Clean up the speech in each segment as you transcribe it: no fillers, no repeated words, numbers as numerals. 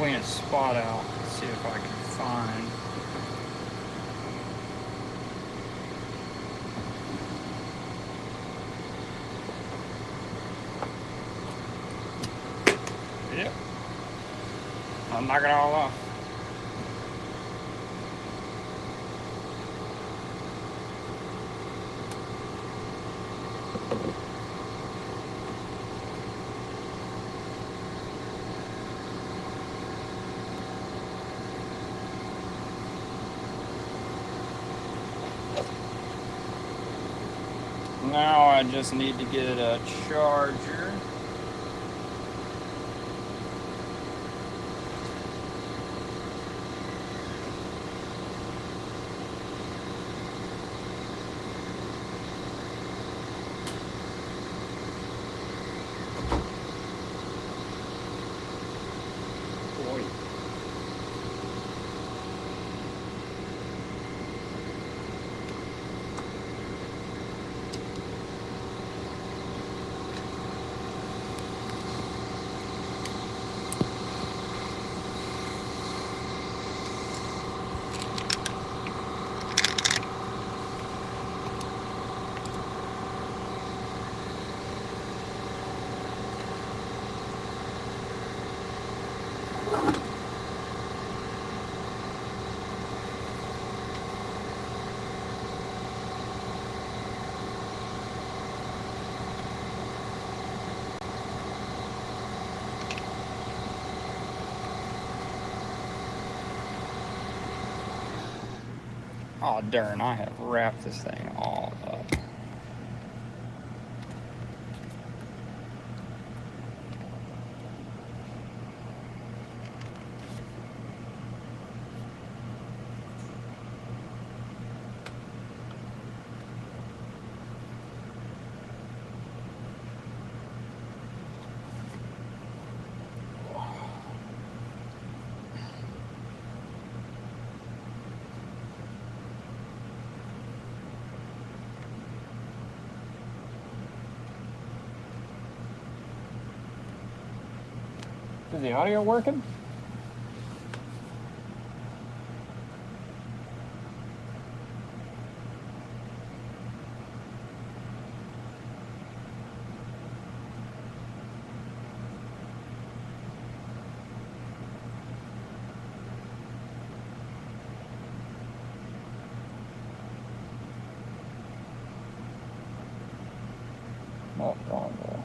clean a spot out. Let's see if I can find. Yep. I'll knock it all off. Now I just need to get a charger. Boy. Oh darn, I have wrapped this thing all up. Is the audio working? Oh, wrong way.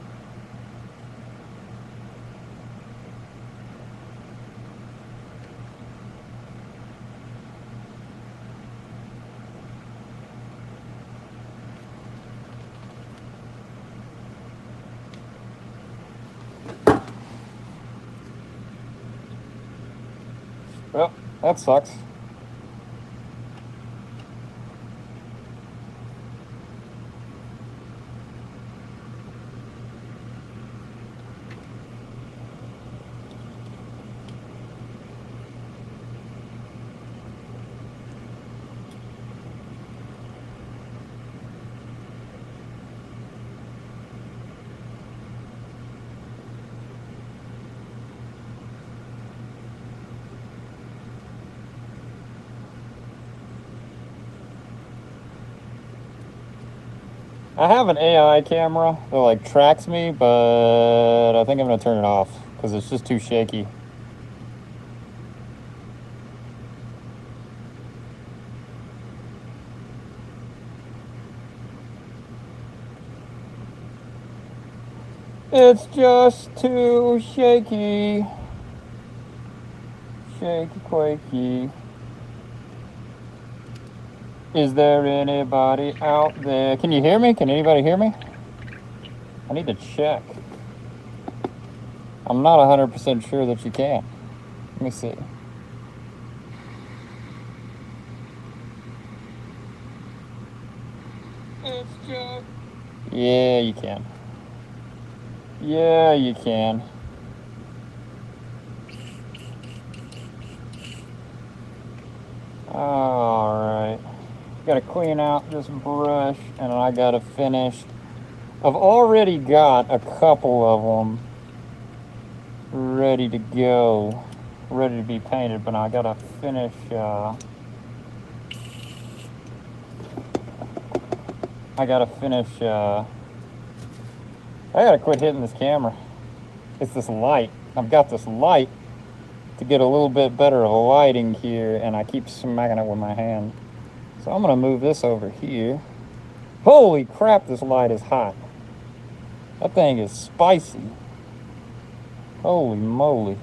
Well, that sucks. I have an AI camera that like tracks me, but I think I'm gonna turn it off because it's just too shaky. It's just too shaky. Shaky quakey. Is there anybody out there? Can you hear me? Can anybody hear me? I need to check. I'm not 100% sure that you can. Let me see. It's just... Yeah, you can. Yeah, you can. Alright. Gotta clean out this brush, and I gotta finish. I've already got a couple of them ready to go. ready to be painted, but I gotta finish, I gotta quit hitting this camera. It's this light. I've got this light to get a little bit better of lighting here, and I keep smacking it with my hand. So I'm gonna move this over here. Holy crap, this light is hot. That thing is spicy. Holy moly.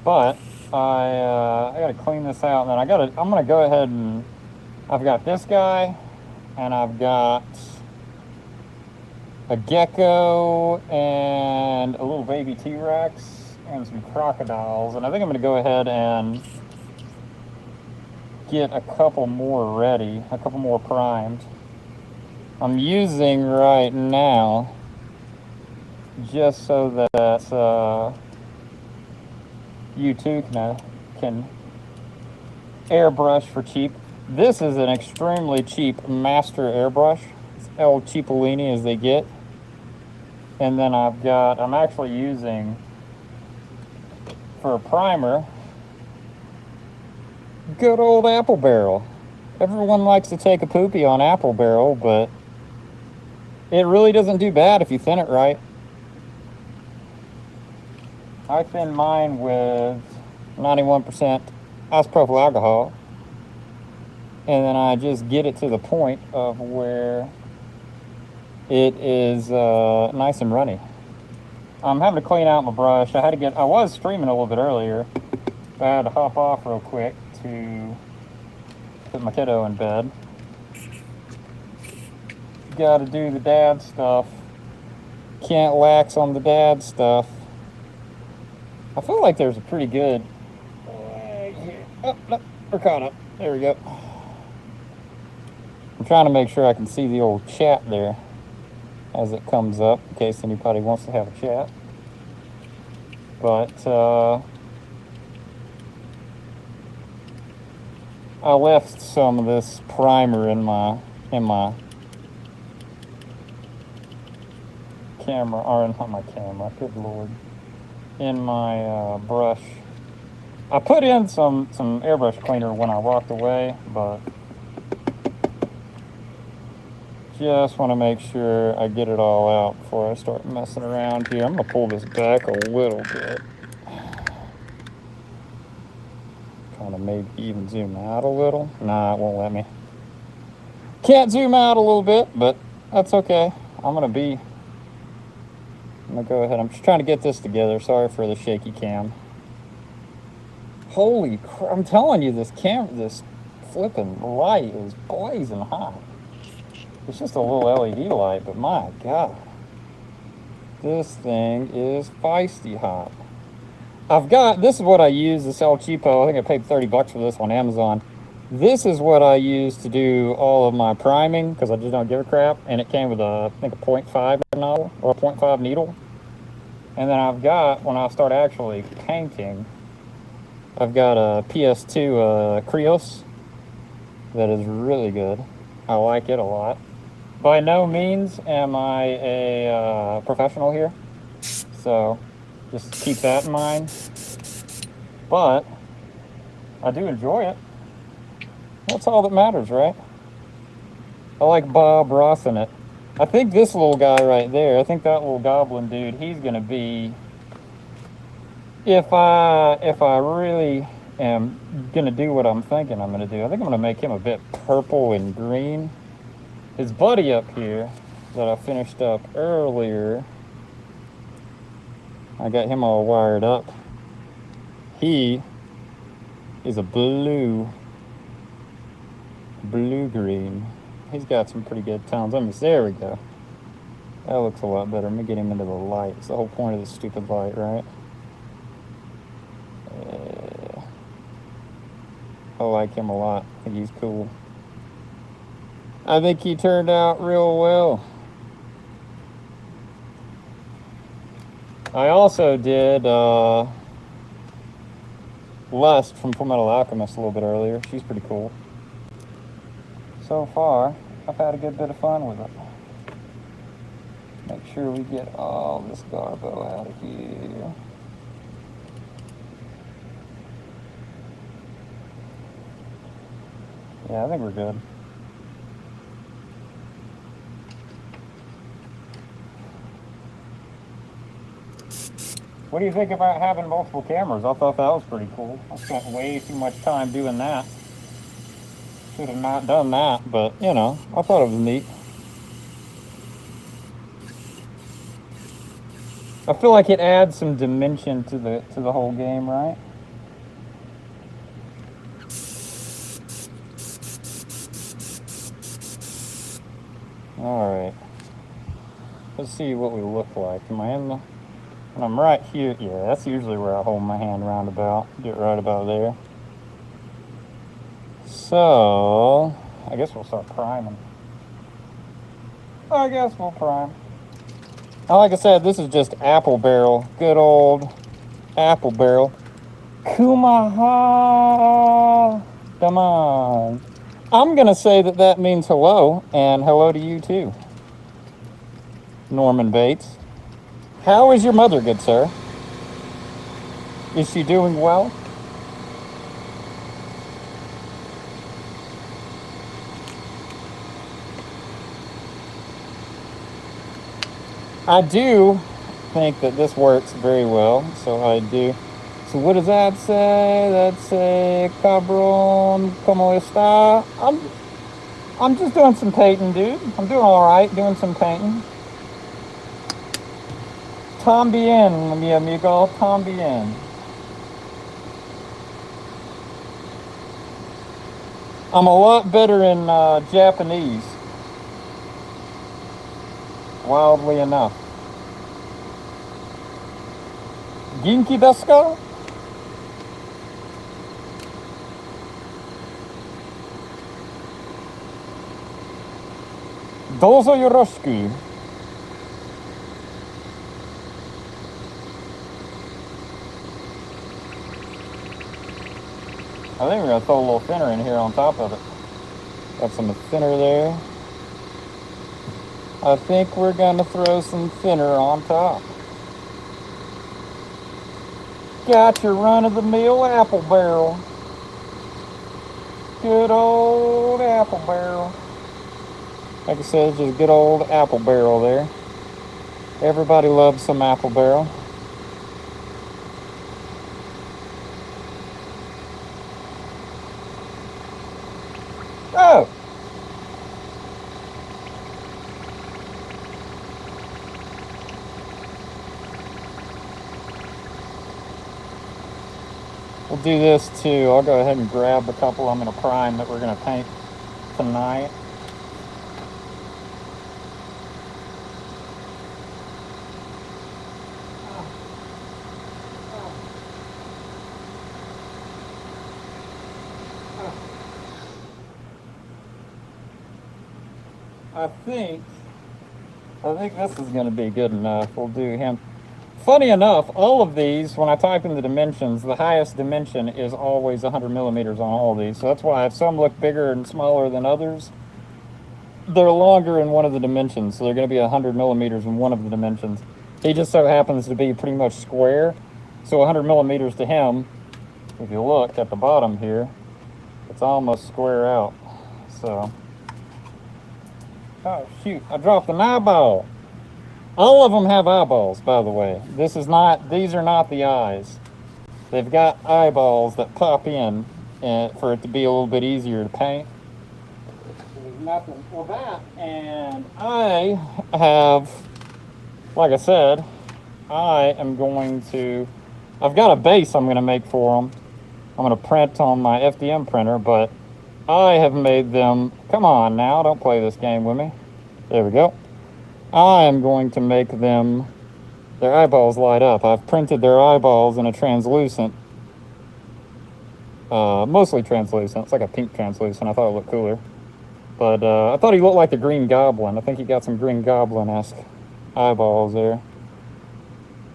But I gotta clean this out, and then I'm gonna go ahead and I've got this guy, and I've got a gecko and a little baby T-Rex and some crocodiles, and I think I'm gonna go ahead and get a couple more ready, a couple more primed. I'm using right now just so that you too can airbrush for cheap. This is an extremely cheap master airbrush. It's El Cheapolini as they get. And then I'm actually using, for a primer, good old apple barrel. Everyone likes to take a poopy on apple barrel, but it really doesn't do bad if you thin it right. I thin mine with 91% isopropyl alcohol, and then I just get it to the point of where it is nice and runny. I'm having to clean out my brush. I was streaming a little bit earlier, but I had to hop off real quick to put my kiddo in bed. Got to do the dad stuff. Can't lax on the dad stuff. I feel like there's a pretty good... Oh, no, we're caught up. There we go. I'm trying to make sure I can see the old chat there as it comes up, in case anybody wants to have a chat. But I left some of this primer in my camera, or not my camera, good lord, in my brush. I put in some airbrush cleaner when I walked away, but just want to make sure I get it all out before I start messing around here. I'm going to pull this back a little bit. Kind of maybe even zoom out a little. Nah, it won't let me. Can't zoom out a little bit, but that's okay. I'm going to go ahead. I'm just trying to get this together. Sorry for the shaky cam. Holy crap, I'm telling you, this flipping light is blazing hot. It's just a little LED light, but my God. This thing is feisty hot. This is what I use, this El Cheapo. I think I paid 30 bucks for this on Amazon. This is what I use to do all of my priming, because I just don't give a crap. And it came with I think a 0.5 nozzle, or a 0.5 needle. And then I've got, when I start actually painting, I've got a PS2 Krios that is really good. I like it a lot. By no means am I a professional here, so just keep that in mind. But I do enjoy it. That's all that matters, right? I like Bob Ross in it. I think this little guy right there, I think that little goblin dude, he's gonna be, if I really am gonna do what I'm thinking I'm gonna do, I think I'm gonna make him a bit purple and green. His buddy up here that I finished up earlier, I got him all wired up. He is a blue-green. He's got some pretty good tones. There we go. That looks a lot better. Let me get him into the light. It's the whole point of this stupid light, right? Yeah. I like him a lot. I think he's cool. I think he turned out real well. I also did Lust from Fullmetal Alchemist a little bit earlier. She's pretty cool. So far, I've had a good bit of fun with it. Make sure we get all this garbo out of here. Yeah, I think we're good. What do you think about having multiple cameras? I thought that was pretty cool. I spent way too much time doing that. Should have not done that, but you know, I thought it was neat. I feel like it adds some dimension to the whole game, right? All right. Let's see what we look like. Am I in the? And I'm right here. Yeah, that's usually where I hold my hand roundabout. Get right about there. So, I guess we'll start priming. I guess we'll prime. Now, like I said, this is just apple barrel. Good old apple barrel. Kumaha. Come on. I'm going to say that that means hello, and hello to you too, Norman Bates. How is your mother, good sir? Is she doing well? I do think that this works very well, so I do. So what does that say? That say, cabron, como está? I'm just doing some painting, dude. I'm doing all right, doing some painting. Tambien, mi amigo, tambien. I'm a lot better in Japanese, wildly enough. Genki desu ka? Dozo yoroshiku. I think we're gonna throw a little thinner in here on top of it. Got some thinner there. I think we're gonna throw some thinner on top. Got your run-of-the-mill apple barrel. Good old apple barrel. Like I said, it's just good old apple barrel there. Everybody loves some apple barrel. Oh! We'll do this too. I'll go ahead and grab a couple I'm going to prime that we're going to paint tonight. I think this is going to be good enough. We'll do him. Funny enough, all of these, when I type in the dimensions, the highest dimension is always 100 millimeters on all of these. So that's why if some look bigger and smaller than others, they're longer in one of the dimensions. So they're going to be 100 millimeters in one of the dimensions. He just so happens to be pretty much square. So 100 millimeters to him, if you look at the bottom here, it's almost square out. So, oh shoot, I dropped an eyeball. All of them have eyeballs, by the way. These are not the eyes. They've got eyeballs that pop in for it to be a little bit easier to paint. There's nothing for that. And I have, like I said, I've got a base I'm going to make for them. I'm going to print on my FDM printer, but I have made them, come on now, don't play this game with me. There we go. I am going to make them, their eyeballs light up. I've printed their eyeballs in a translucent, mostly translucent. It's like a pink translucent. I thought it looked cooler. But I thought he looked like the Green Goblin. I think he got some Green Goblin-esque eyeballs there.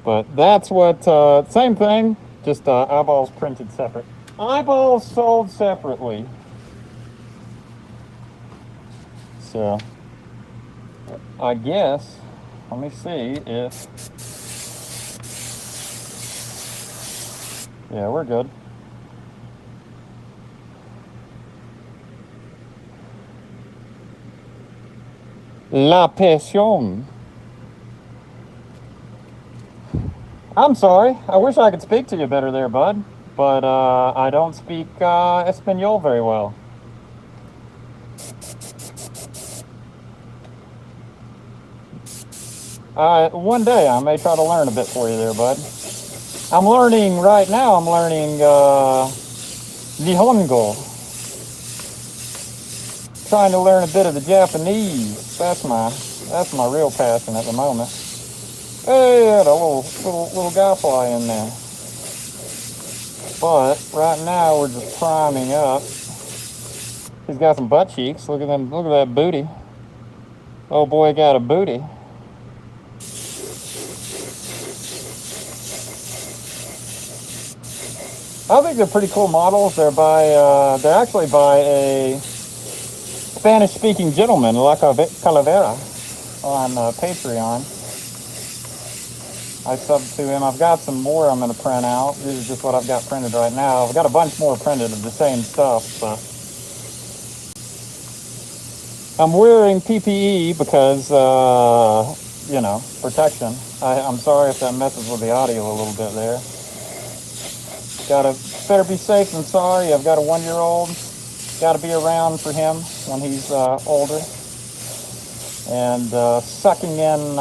But that's what, same thing, just eyeballs printed separate. Eyeballs sold separately. So, I guess, let me see if, yeah, we're good. La passion. I'm sorry. I wish I could speak to you better there, bud. But I don't speak Espanol very well. One day I may try to learn a bit for you there, bud. I'm learning right now. I'm learning Nihongo. Trying to learn a bit of the Japanese. That's my real passion at the moment. Hey, had a little guy fly in there. But right now we're just priming up. He's got some butt cheeks. Look at them. Look at that booty. Oh boy, got a booty. I think they're pretty cool models. They're actually by a Spanish-speaking gentleman, La Calavera, on Patreon. I subbed to him. I've got some more I'm going to print out. This is just what I've got printed right now. I've got a bunch more printed of the same stuff, but I'm wearing PPE because, protection. I'm sorry if that messes with the audio a little bit there. Better be safe than sorry. I've got a 1-year-old. Got to be around for him when he's older. And sucking in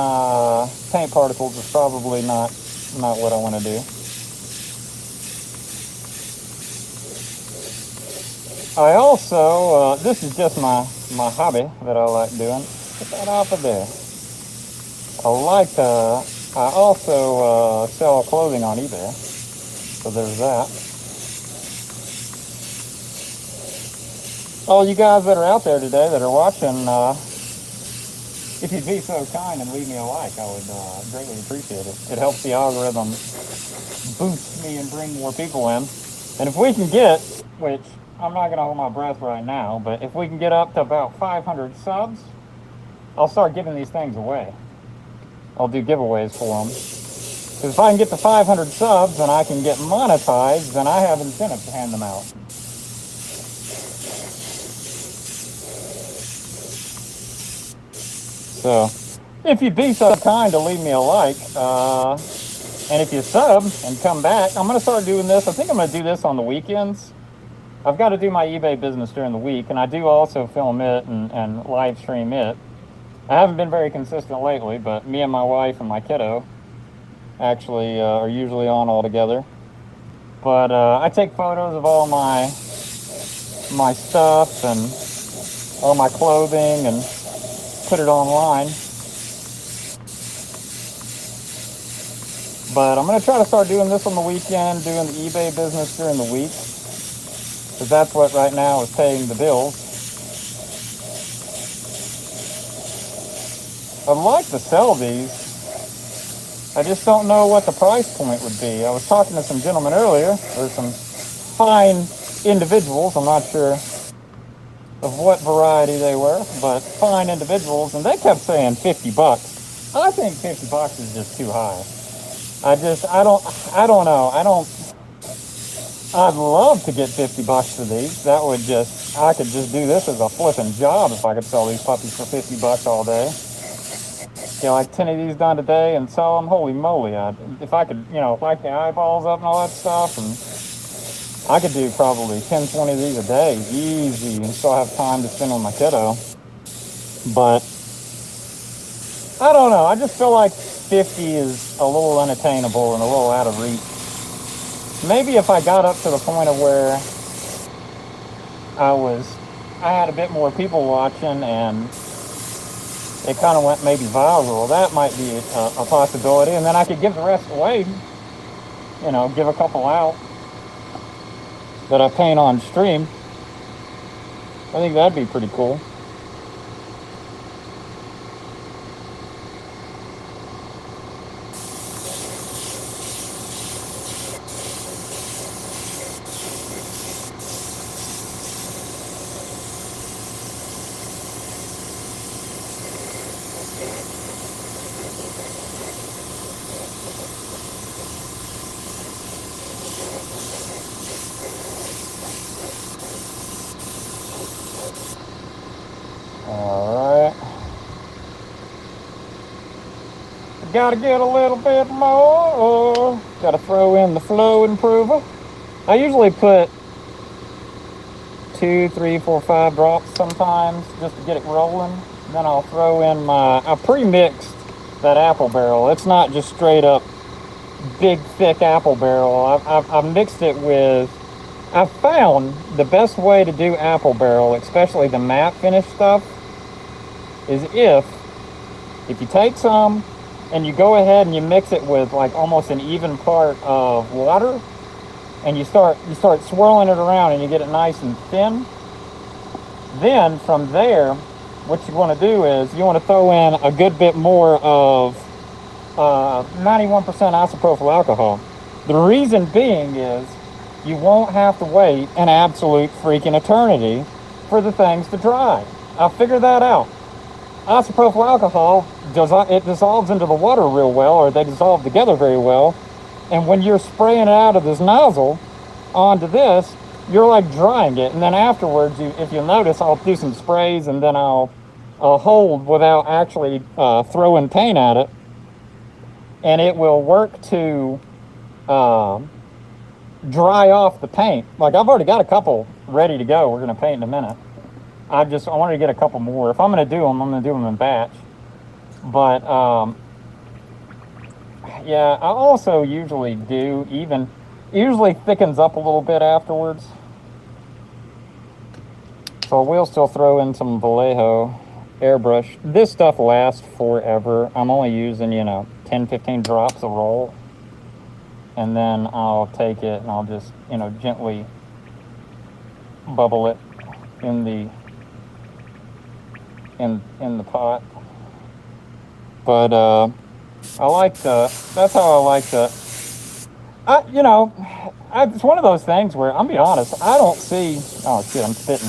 paint particles is probably not what I want to do. I also, this is just my hobby that I like doing. Get that off of there. I also sell clothing on eBay. So there's that. All you guys that are out there today that are watching, if you'd be so kind and leave me a like, I would greatly appreciate it. It helps the algorithm boost me and bring more people in. And if we can get, which I'm not going to hold my breath right now, but if we can get up to about 500 subs, I'll start giving these things away. I'll do giveaways for them. Because if I can get to 500 subs and I can get monetized, then I have incentive to hand them out. So, if you'd be so kind to leave me a like, and if you sub and come back, I'm going to start doing this. I think I'm going to do this on the weekends. I've got to do my eBay business during the week, and I do also film it and live stream it. I haven't been very consistent lately, but me and my wife and my kiddo actually are usually on all together. But I take photos of all my stuff and all my clothing and put it online. But I'm going to try to start doing this on the weekend, doing the eBay business during the week, because that's what right now is paying the bills. I'd like to sell these. I just don't know what the price point would be. I was talking to some gentlemen earlier. There's some fine individuals. I'm not sure of what variety they were, but fine individuals, and they kept saying 50 bucks. I think 50 bucks is just too high. I don't know. I'd love to get 50 bucks for these. I could just do this as a flipping job if I could sell these puppies for 50 bucks all day. Get like 10 of these done today and sell them. Holy moly. If I could, light the eyeballs up and all that stuff, and I could do probably 10, 20 of these a day, easy, and still have time to spend on my kiddo. But I don't know. I just feel like 50 is a little unattainable and a little out of reach. Maybe if I got up to the point of where I had a bit more people watching and it kind of went maybe viral, that might be a possibility. And then I could give the rest away, give a couple out that I paint on stream. I think that'd be pretty cool. All right. Gotta get a little bit more. Gotta throw in the flow improver. I usually put 2, 3, 4, 5 drops sometimes just to get it rolling. Then I'll throw in I pre-mixed that apple barrel. It's not just straight up big thick apple barrel. I've mixed it with, I've found the best way to do apple barrel, especially the matte finish stuff, is if you take some and you go ahead and you mix it with like almost an even part of water, and you start swirling it around and you get it nice and thin. Then from there, what you want to do is you want to throw in a good bit more of 91% isopropyl alcohol. The reason being is you won't have to wait an absolute freaking eternity for the things to dry. I figured that out. Isopropyl alcohol, it dissolves into the water real well, or they dissolve together very well. And when you're spraying it out of this nozzle onto this, you're like drying it. And then afterwards, if you'll notice, I'll do some sprays and then I'll hold without actually throwing paint at it. And it will work to dry off the paint. Like I've already got a couple ready to go. We're going to paint in a minute. I wanted to get a couple more. If I'm going to do them, I'm going to do them in batch. But yeah, I also usually usually thickens up a little bit afterwards. So we'll still throw in some Vallejo airbrush. This stuff lasts forever. I'm only using, 10, 15 drops a roll. And then I'll take it and I'll just, gently bubble it in the pot. But that's how I like to, it's one of those things where, I'm be honest, I don't see, oh shit, I'm spitting.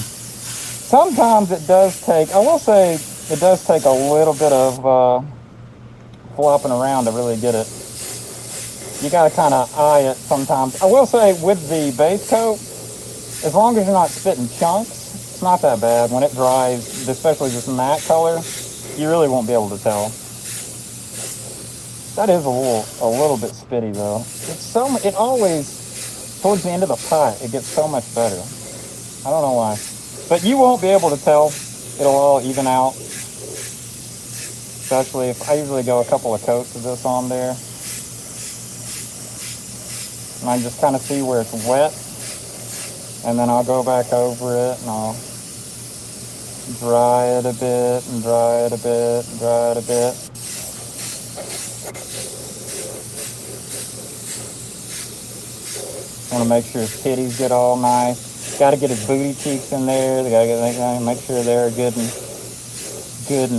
Sometimes it does take, I will say, it does take a little bit of flopping around to really get it. You gotta kind of eye it sometimes. I will say, with the base coat, as long as you're not spitting chunks, it's not that bad. When it dries, especially this matte color, you really won't be able to tell. That is a little bit spitty though. It always, towards the end of the pot, it gets so much better. I don't know why. But you won't be able to tell. It'll all even out. Especially if I usually go a couple of coats of this on there. And I just kind of see where it's wet. And then I'll go back over it and I'll dry it a bit and dry it a bit and dry it a bit. Want to make sure his titties get all nice. Got to get his booty cheeks in there. They got to make sure they're good and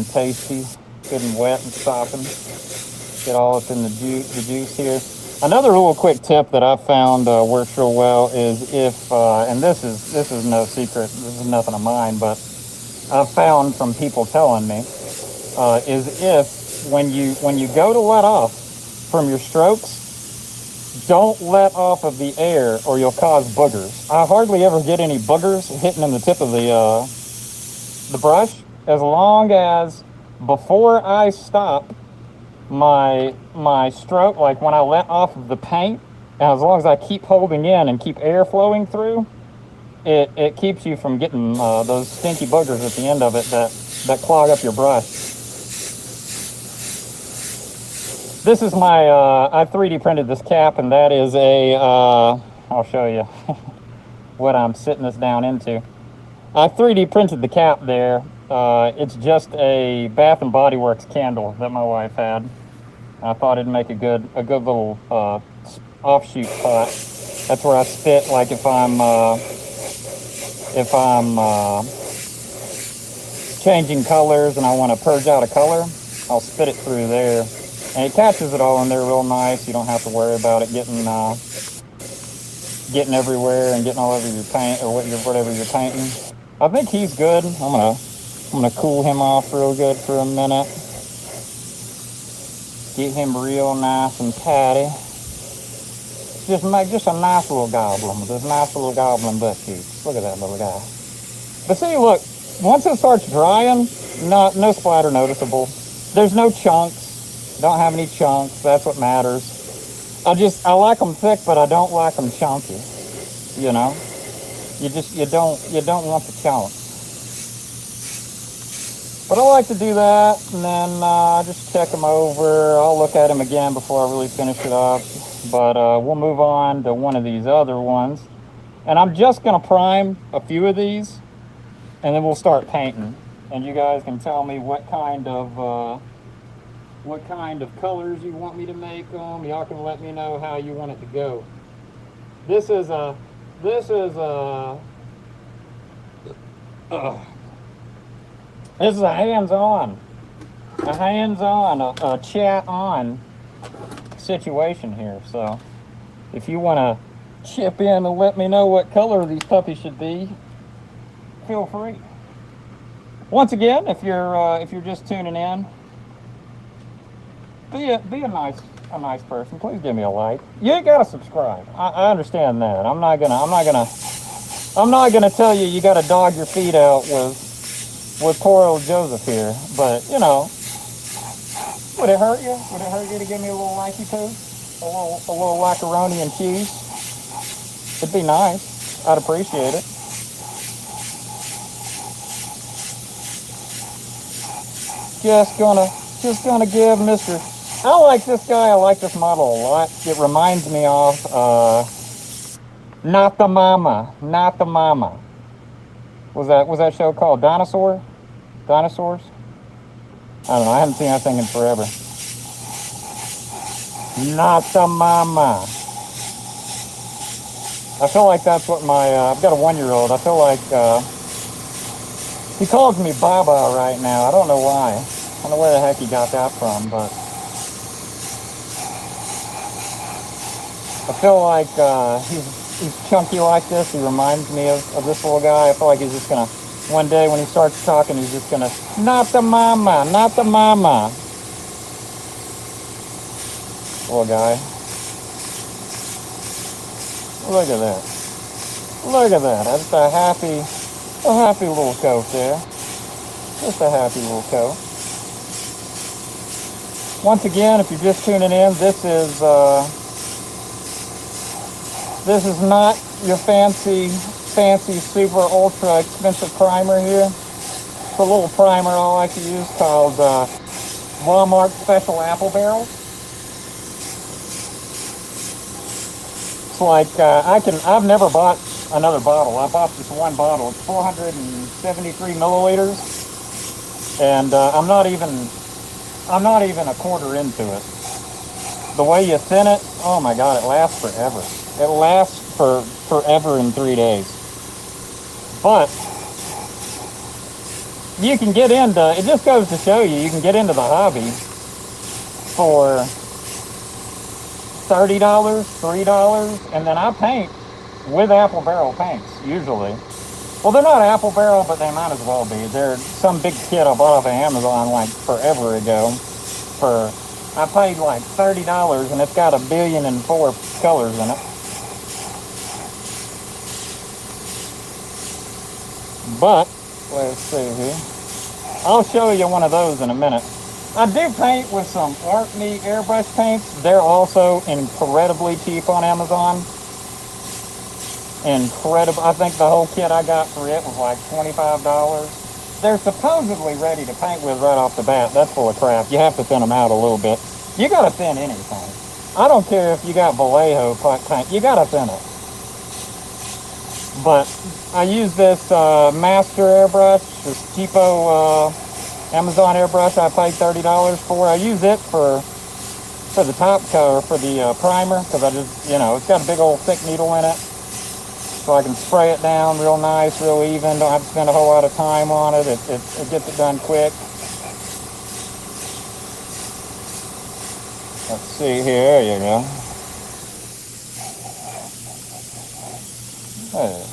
tasty, good and wet and sopping. Get all up in the juice here. Another little quick tip that I found works real well is if, and this is no secret, this is nothing of mine, but I've found from people telling me, is if when you go to let off from your strokes, don't let off of the air or you'll cause boogers. I hardly ever get any boogers hitting in the tip of the brush, as long as before I stop my stroke, like when I let off of the paint, and as long as I keep holding in and keep air flowing through, it keeps you from getting those stinky boogers at the end of it that clog up your brush. This is my, I 3D printed this cap, and that is I'll show you what I'm sitting this down into. I 3D printed the cap there. It's just a Bath and Body Works candle that my wife had. I thought it'd make a good little offshoot pot. That's where I spit, like if I'm changing colors and I want to purge out a color, I'll spit it through there. And it catches it all in there real nice. You don't have to worry about it getting everywhere and getting all over your paint or whatever you're painting. I think he's good. I'm gonna cool him off real good for a minute. Get him real nice and patty. Just make just a nice little goblin with this nice little goblin butt cheeks. Look at that little guy. But see, look, once it starts drying, no splatter noticeable. There's no chunks. Don't have any chunks. That's what matters. I like them thick, but I don't like them chunky. You know, you don't want the chunks. But I like to do that, and then just check them over. I'll look at them again before I really finish it up. But we'll move on to one of these other ones. And I'm just going to prime a few of these, and then we'll start painting. And you guys can tell me what kind of colors you want me to make them. Y'all can let me know how you want it to go. This is a hands-on, a chat-on situation here. So if you want to chip in and let me know what color these puppies should be, feel free. Once again, if you're just tuning in, be a nice person. Please give me a like. You ain't gotta subscribe. I understand that. I'm not gonna tell you gotta dog your feet out with poor old Joseph here. But you know, would it hurt you? Would it hurt you to give me a little likey poo? A little macaroni and cheese? It'd be nice. I'd appreciate it. Just gonna give Mr. I like this guy. I like this model a lot. It reminds me of Not the Mama. Was that show called Dinosaurs? I don't know. I haven't seen that thing in forever. Not the Mama. I feel like that's what I've got a 1-year-old. I feel like he calls me Baba right now. I don't know why. I don't know where the heck he got that from, but I feel like he's chunky like this. He reminds me of this little guy. I feel like he's just gonna, one day when he starts talking, he's just gonna, not the mama. Little guy. Look at that. That's a happy little coat there. Just a happy little coat. Once again, if you're just tuning in, this is not your fancy, super ultra expensive primer here. It's a little primer I like to use called Walmart Special Apple Barrel. It's like I've never bought another bottle. I bought this one bottle. It's 473 milliliters, and I'm not even a quarter into it. The way you thin it, oh my God, it lasts forever. It lasts forever in 3 days. But you can get into, it just goes to show you can get into the hobby for $30, $3, and then I paint with Apple Barrel paints, usually. Well, they're not Apple Barrel, but they might as well be. They're some big kit I bought off of Amazon like forever ago. I paid like $30, and it's got 1,000,000,004 colors in it. But let's see here. I'll show you one of those in a minute. I do paint with some Art Me airbrush paints. They're also incredibly cheap on Amazon. Incredible. I think the whole kit I got for it was like $25. They're supposedly ready to paint with right off the bat. That's full of crap. You have to thin them out a little bit. You gotta thin anything. I don't care if you got Vallejo paint. You gotta thin it. But I use this Master airbrush, this Cheapo Amazon airbrush I paid $30 for. I use it for the top coat, for the primer, because I just, it's got a big old thick needle in it. So I can spray it down real nice, real even. Don't have to spend a whole lot of time on it. It gets it done quick. Let's see here. There you go. There.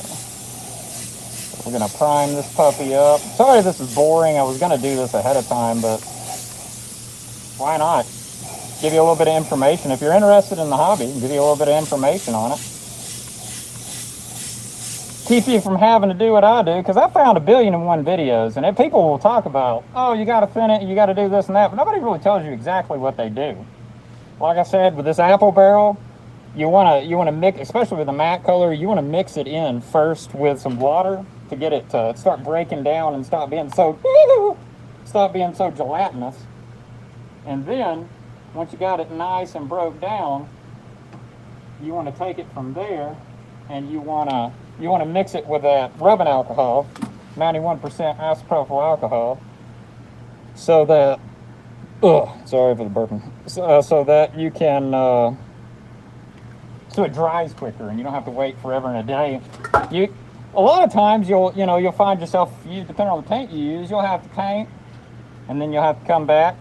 We're going to prime this puppy up. Sorry this is boring. I was going to do this ahead of time, but why not? Give you a little bit of information. If you're interested in the hobby, give you a little bit of information on it. keep you from having to do what I do, because I found 1,000,000,001 videos, and people will talk about, oh, you got to thin it, you got to do this and that, but nobody really tells you exactly what they do. Like I said, with this apple barrel, you want to mix, especially with the matte color, you want to mix it in first with some water to get it to start breaking down and stop being so gelatinous. And then once you got it nice and broke down, you want to take it from there, and you want to mix it with that rubbing alcohol, 91% isopropyl alcohol, so that sorry for the burping, so that you can so it dries quicker and you don't have to wait forever and a day. A lot of times you'll find yourself, depending on the paint you use, you'll have to paint and then you'll have to come back.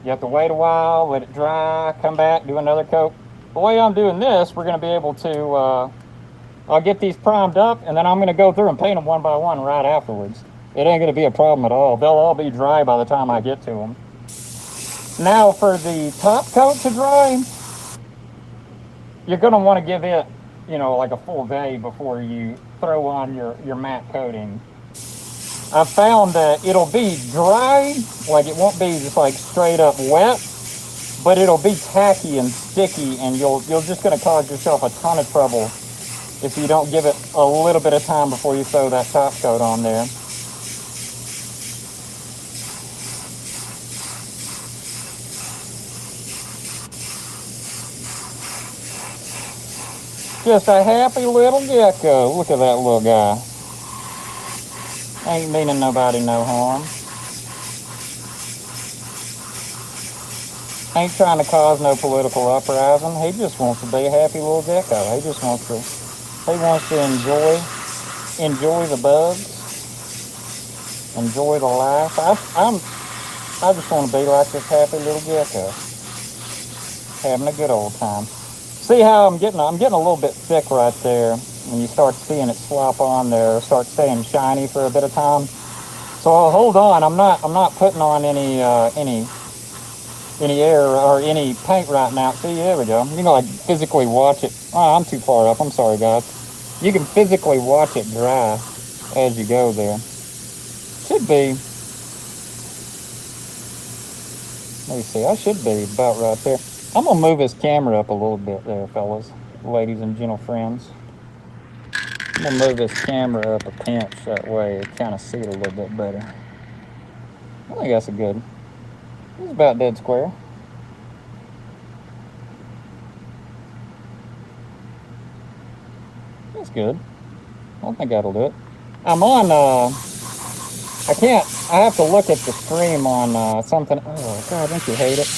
You have to wait a while, let it dry, come back, do another coat. The way I'm doing this, we're going to be able to, I'll get these primed up, and then I'm going to go through and paint them one by one right afterwards. It ain't going to be a problem at all. They'll all be dry by the time I get to them. Now for the top coat to dry, you're going to want to give it, like a full day before you throw on your matte coating. I've found that it'll be dry, like it won't be just like straight up wet, but it'll be tacky and sticky, and you're just going to cause yourself a ton of trouble if you don't give it a little bit of time before you throw that top coat on there. Just a happy little gecko. Look at that little guy. Ain't meaning nobody no harm. Ain't trying to cause no political uprising. He just wants to be a happy little gecko. He wants to enjoy the bugs, enjoy the life. I just want to be like this happy little gecko, having a good old time. See how I'm getting a little bit thick right there. When you start seeing it slop on there, start staying shiny for a bit of time. So I'll hold on. I'm not putting on any air or any paint right now. See, there we go. You can like physically watch it. Oh, I'm too far up. I'm sorry, guys. You can physically watch it dry as you go there. Should be. Let me see. I should be about right there. I'm gonna move this camera up a little bit there, fellas, ladies and gentle friends. I'm gonna move this camera up a pinch, that way you kind of see it a little bit better. I think that's it's about dead square. That's good. I don't think that'll do it. I'm on, I have to look at the stream on something. Oh, God, don't you hate it?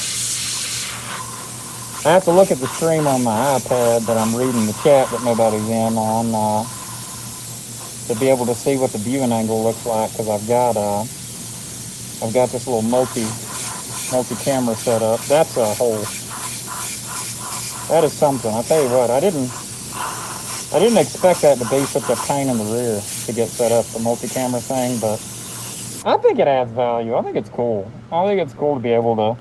I have to look at the stream on my iPad that I'm reading the chat that nobody's in on to be able to see what the viewing angle looks like, because I've got this little multi-camera set up. That is something. I'll tell you what, I didn't expect that to be such a pain in the rear to get set up, the multi-camera thing, but I think it adds value. I think it's cool. I think it's cool to be able to,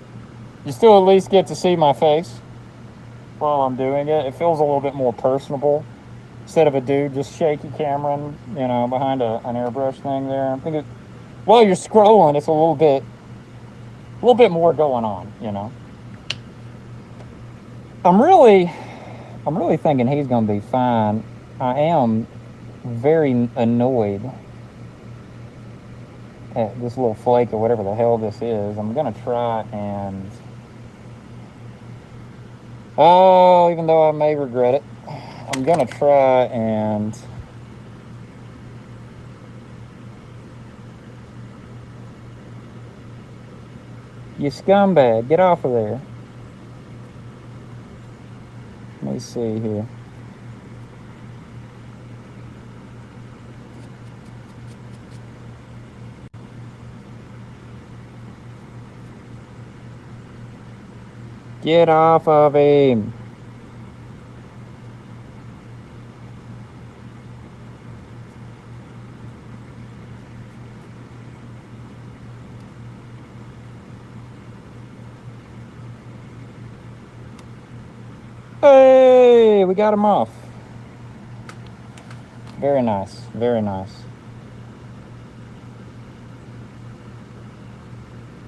you still at least get to see my face while I'm doing it. It feels a little bit more personable instead of a dude just shaky cameraing, behind an airbrush thing there. I think while you're scrolling, it's a little bit more going on, I'm really thinking he's going to be fine. I am very annoyed at this little flake or whatever the hell this is. I'm going to try and... Oh, even though I may regret it, I'm going to try and... You scumbag, get off of there. Let me see here. Get off of him. Hey, we got him off. Very nice. Very nice.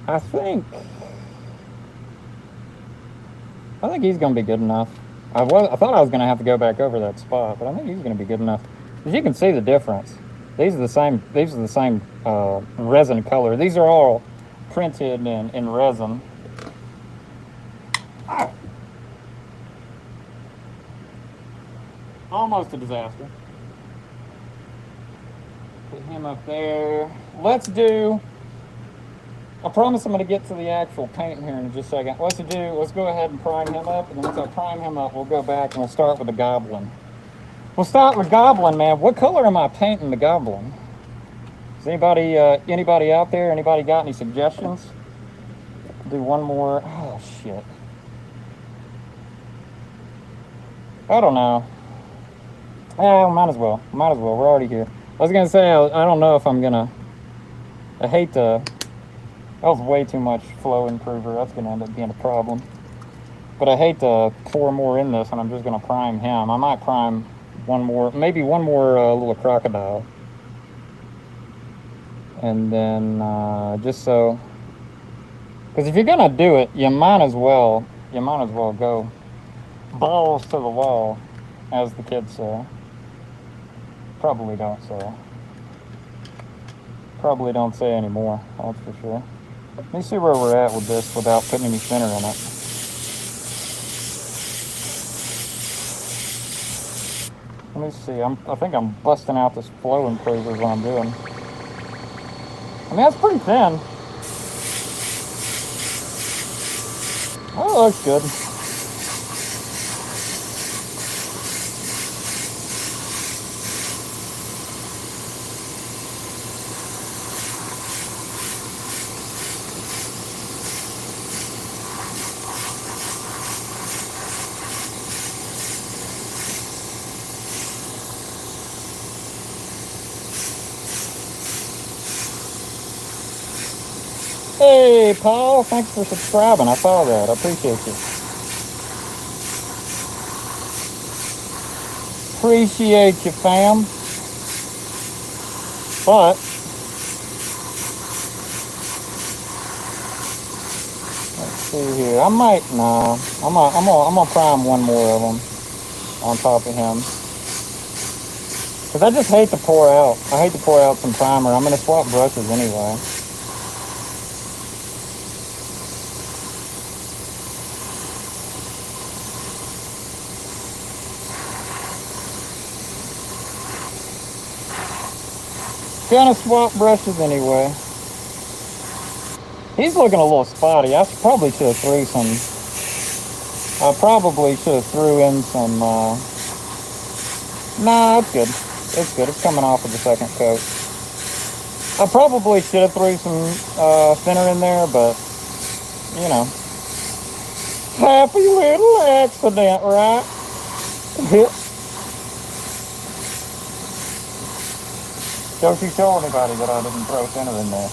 I think he's going to be good enough. I thought I was going to have to go back over that spot, but I think he's going to be good enough. As you can see the difference. These are the same. These are the same resin color. These are all printed in resin. Ah. Almost a disaster. Put him up there. Let's do. I promise I'm going to get to the actual paint here in just a second. Let's go ahead and prime him up, and then once I prime him up, we'll go back and we'll start with the goblin. We'll start with goblin, man. What color am I painting the goblin? Is anybody out there? Anybody got any suggestions? Do one more. Oh shit. I don't know. Yeah, might as well. Might as well. We're already here. I was gonna say I don't know if I'm gonna. I hate to. That was way too much flow improver. That's going to end up being a problem. But I hate to pour more in this, and I'm just going to prime him. I might prime one more, maybe one more little crocodile. And then just so, because if you're going to do it, you might as well go balls to the wall, as the kids say. Probably don't say. Probably don't say anymore, that's for sure. Let me see where we're at with this without putting any thinner in it. Let me see. I think I'm busting out this flow improver is what I'm doing. I mean, that's pretty thin. Oh, it looks good. Hey, Paul, thanks for subscribing. I saw that. I appreciate you. Appreciate you, fam. But let's see here. I'm gonna prime one more of them on top of him. Because I just hate to pour out. I hate to pour out some primer. I'm gonna swap brushes anyway. Gonna swap brushes anyway. He's looking a little spotty. I probably should have threw in some. Nah, it's good. It's good. It's coming off with the second coat. I probably should have threw some thinner in there, but you know, happy little accident, right? Don't you tell anybody that I didn't throw thinner in there.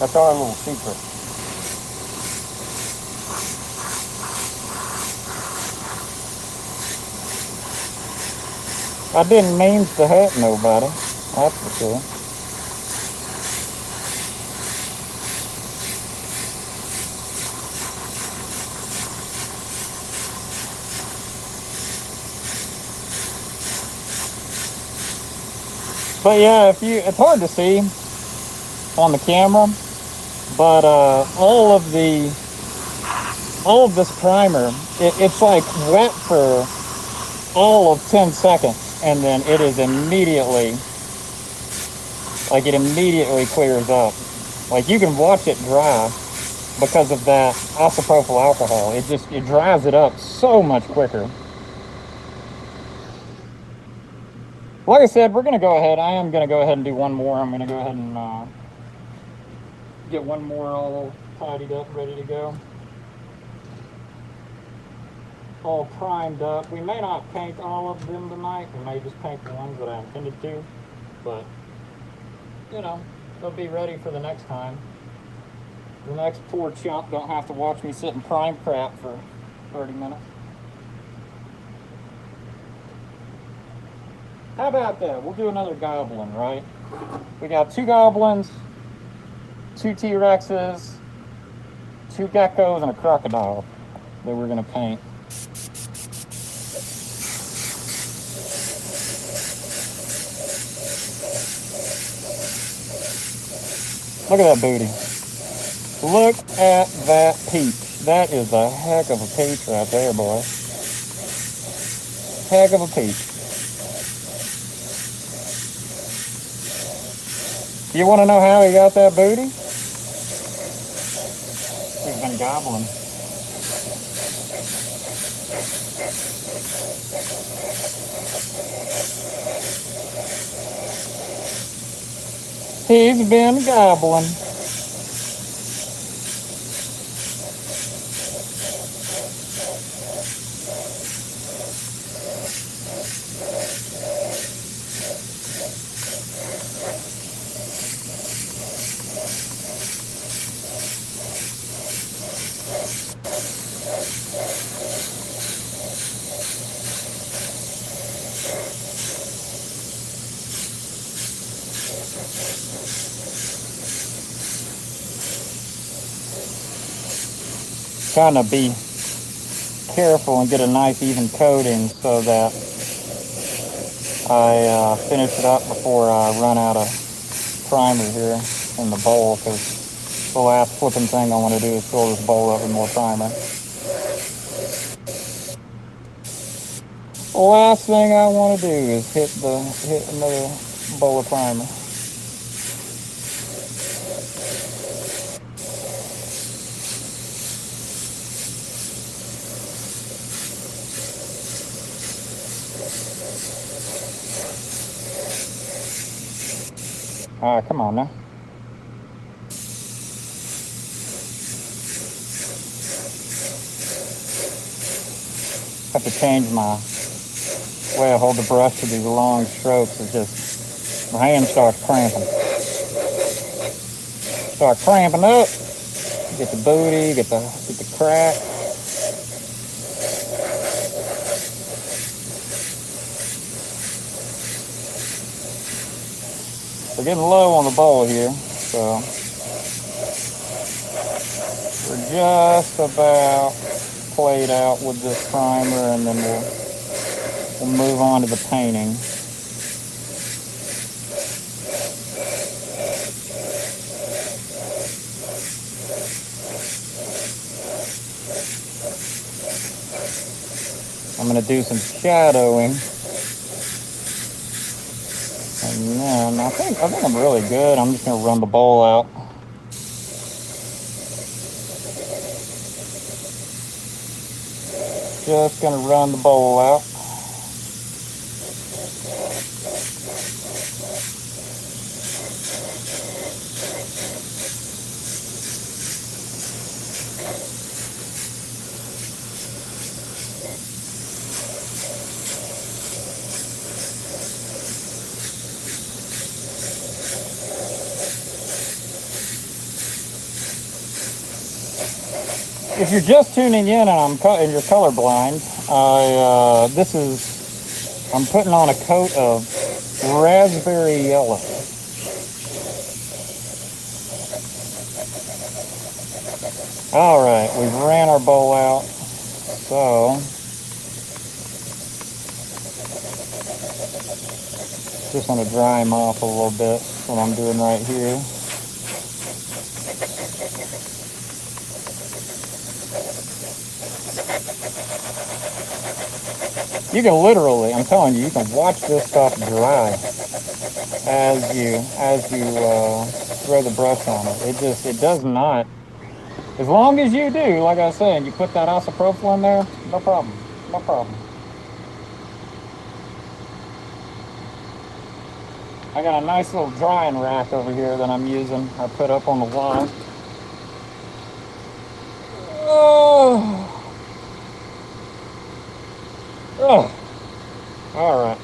That's our little secret. I didn't mean to hurt nobody, that's for sure. But yeah, it's hard to see on the camera, but all of this primer, it's like wet for all of 10 seconds, and then it is immediately clears up. Like you can watch it dry because of that isopropyl alcohol. It dries it up so much quicker. Like I said, we're going to go ahead. I am going to go ahead and do one more. I'm going to go ahead and get one more all tidied up, ready to go. All primed up. We may not paint all of them tonight. We may just paint the ones that I intended to. But, you know, they'll be ready for the next time. The next poor chump don't have to watch me sit and prime crap for 30 minutes. How about that? We'll do another goblin, right? We got 2 goblins, 2 T-Rexes, 2 geckos, and a crocodile that we're gonna paint. Look at that booty. Look at that peach. That is a heck of a peach right there, boy. Heck of a peach. You want to know how he got that booty? He's been gobbling. He's been gobbling. Trying to be careful and get a nice even coating so that I finish it up before I run out of primer here in the bowl, because the last flipping thing I want to do is fill this bowl up with more primer. The last thing I want to do is hit another bowl of primer. All right, come on now. Have to change my way I hold the brush to these long strokes. It's just, my hand starts cramping. Start cramping up. Get the booty, get the crack. We're getting low on the bowl here, so we're just about played out with this primer, and then we'll move on to the painting. I'm going to do some shadowing. And then I think I'm really good. I'm just going to run the bowl out. Just going to run the bowl out. If you're just tuning in and you're colorblind, I'm putting on a coat of raspberry yellow. All right, we've ran our bowl out, so just want to dry them off a little bit. That's what I'm doing right here. You can literally, I'm telling you can watch this stuff dry as you throw the brush on it. It does not, as long as you do, like I said, and you put that isopropyl in there, no problem, no problem. I got a nice little drying rack over here that I'm using. I put up on the line. Oh. Oh. All right.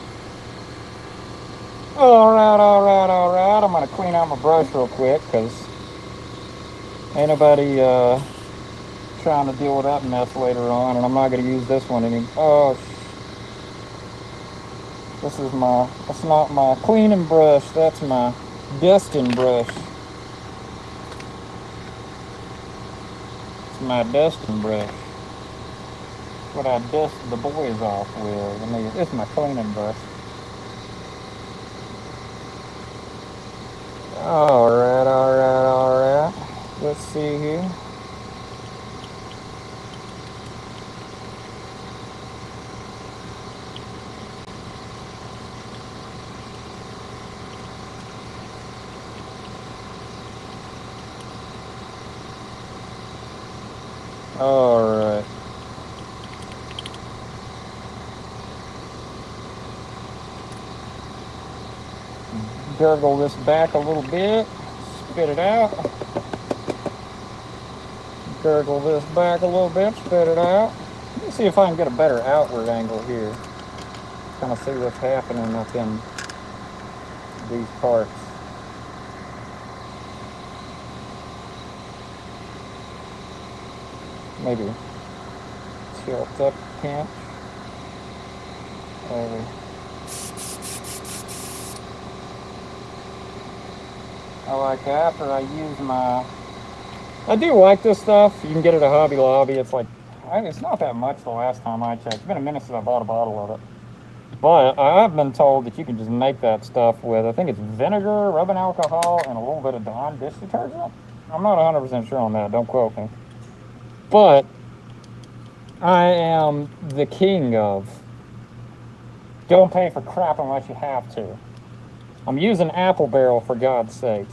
All right. I'm going to clean out my brush real quick, because ain't nobody trying to deal with that mess later on, and I'm not going to use this one anymore. Oh. This is my, that's not my cleaning brush, that's my dusting brush. It's my dusting brush. It's what I dust the boys off with. I mean, it's my cleaning brush. Alright, alright, alright. Let's see here. Alright. Gurgle this back a little bit. Spit it out. Gurgle this back a little bit. Spit it out. Let me see if I can get a better outward angle here. Kind of see what's happening up in these parts. Maybe tilt up a pinch. I like that, but I use my... I do like this stuff. You can get it at Hobby Lobby. It's like, it's not that much the last time I checked. It's been a minute since I bought a bottle of it. But I've been told that you can just make that stuff with, I think it's vinegar, rubbing alcohol, and a little bit of Dawn dish detergent. I'm not 100% sure on that. Don't quote me. But I am the king of don't pay for crap unless you have to. I'm using Apple Barrel, for God's sakes.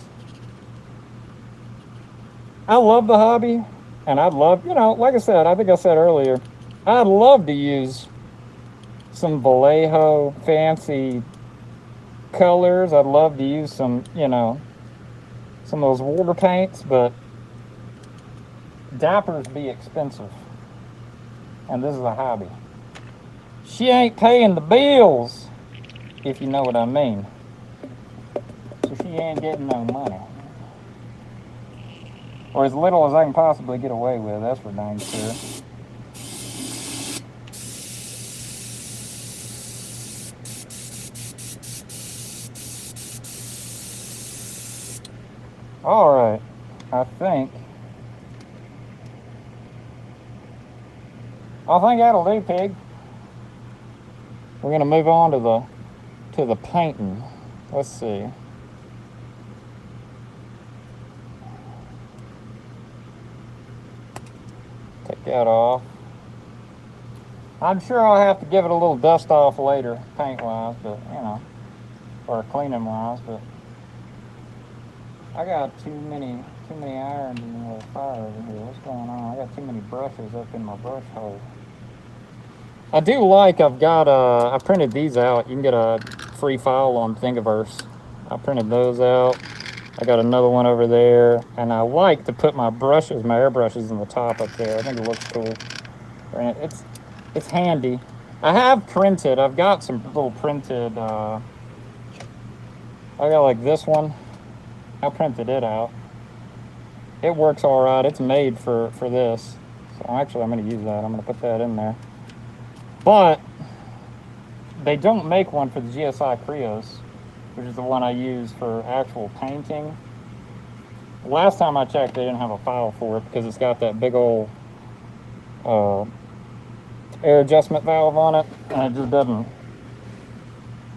I love the hobby, and I'd love, like I said, I think I said earlier, I'd love to use some Vallejo fancy colors. I'd love to use some, some of those water paints, but dappers be expensive. And this is a hobby. She ain't paying the bills, if you know what I mean. So she ain't getting no money. Or as little as I can possibly get away with, that's for dang sure. Alright, I think that'll do, pig. We're gonna move on to the painting. Let's see. Take that off. I'm sure I'll have to give it a little dust off later, paint-wise, but or cleaning-wise, but I got too many irons in the fire over here. What's going on? I got too many brushes up in my brush hole. I do like, I printed these out. You can get a free file on Thingiverse. I printed those out. I got another one over there, and I like to put my brushes, my airbrushes in the top up there. I think it looks cool. It's handy. I've got some little printed, I got like this one. I printed it out. It works all right. It's made for this. So actually, I'm going to use that. I'm going to put that in there. But they don't make one for the GSI Creos, which is the one I use for actual painting. Last time I checked, they didn't have a file for it because it's got that big old air adjustment valve on it, and it just doesn't.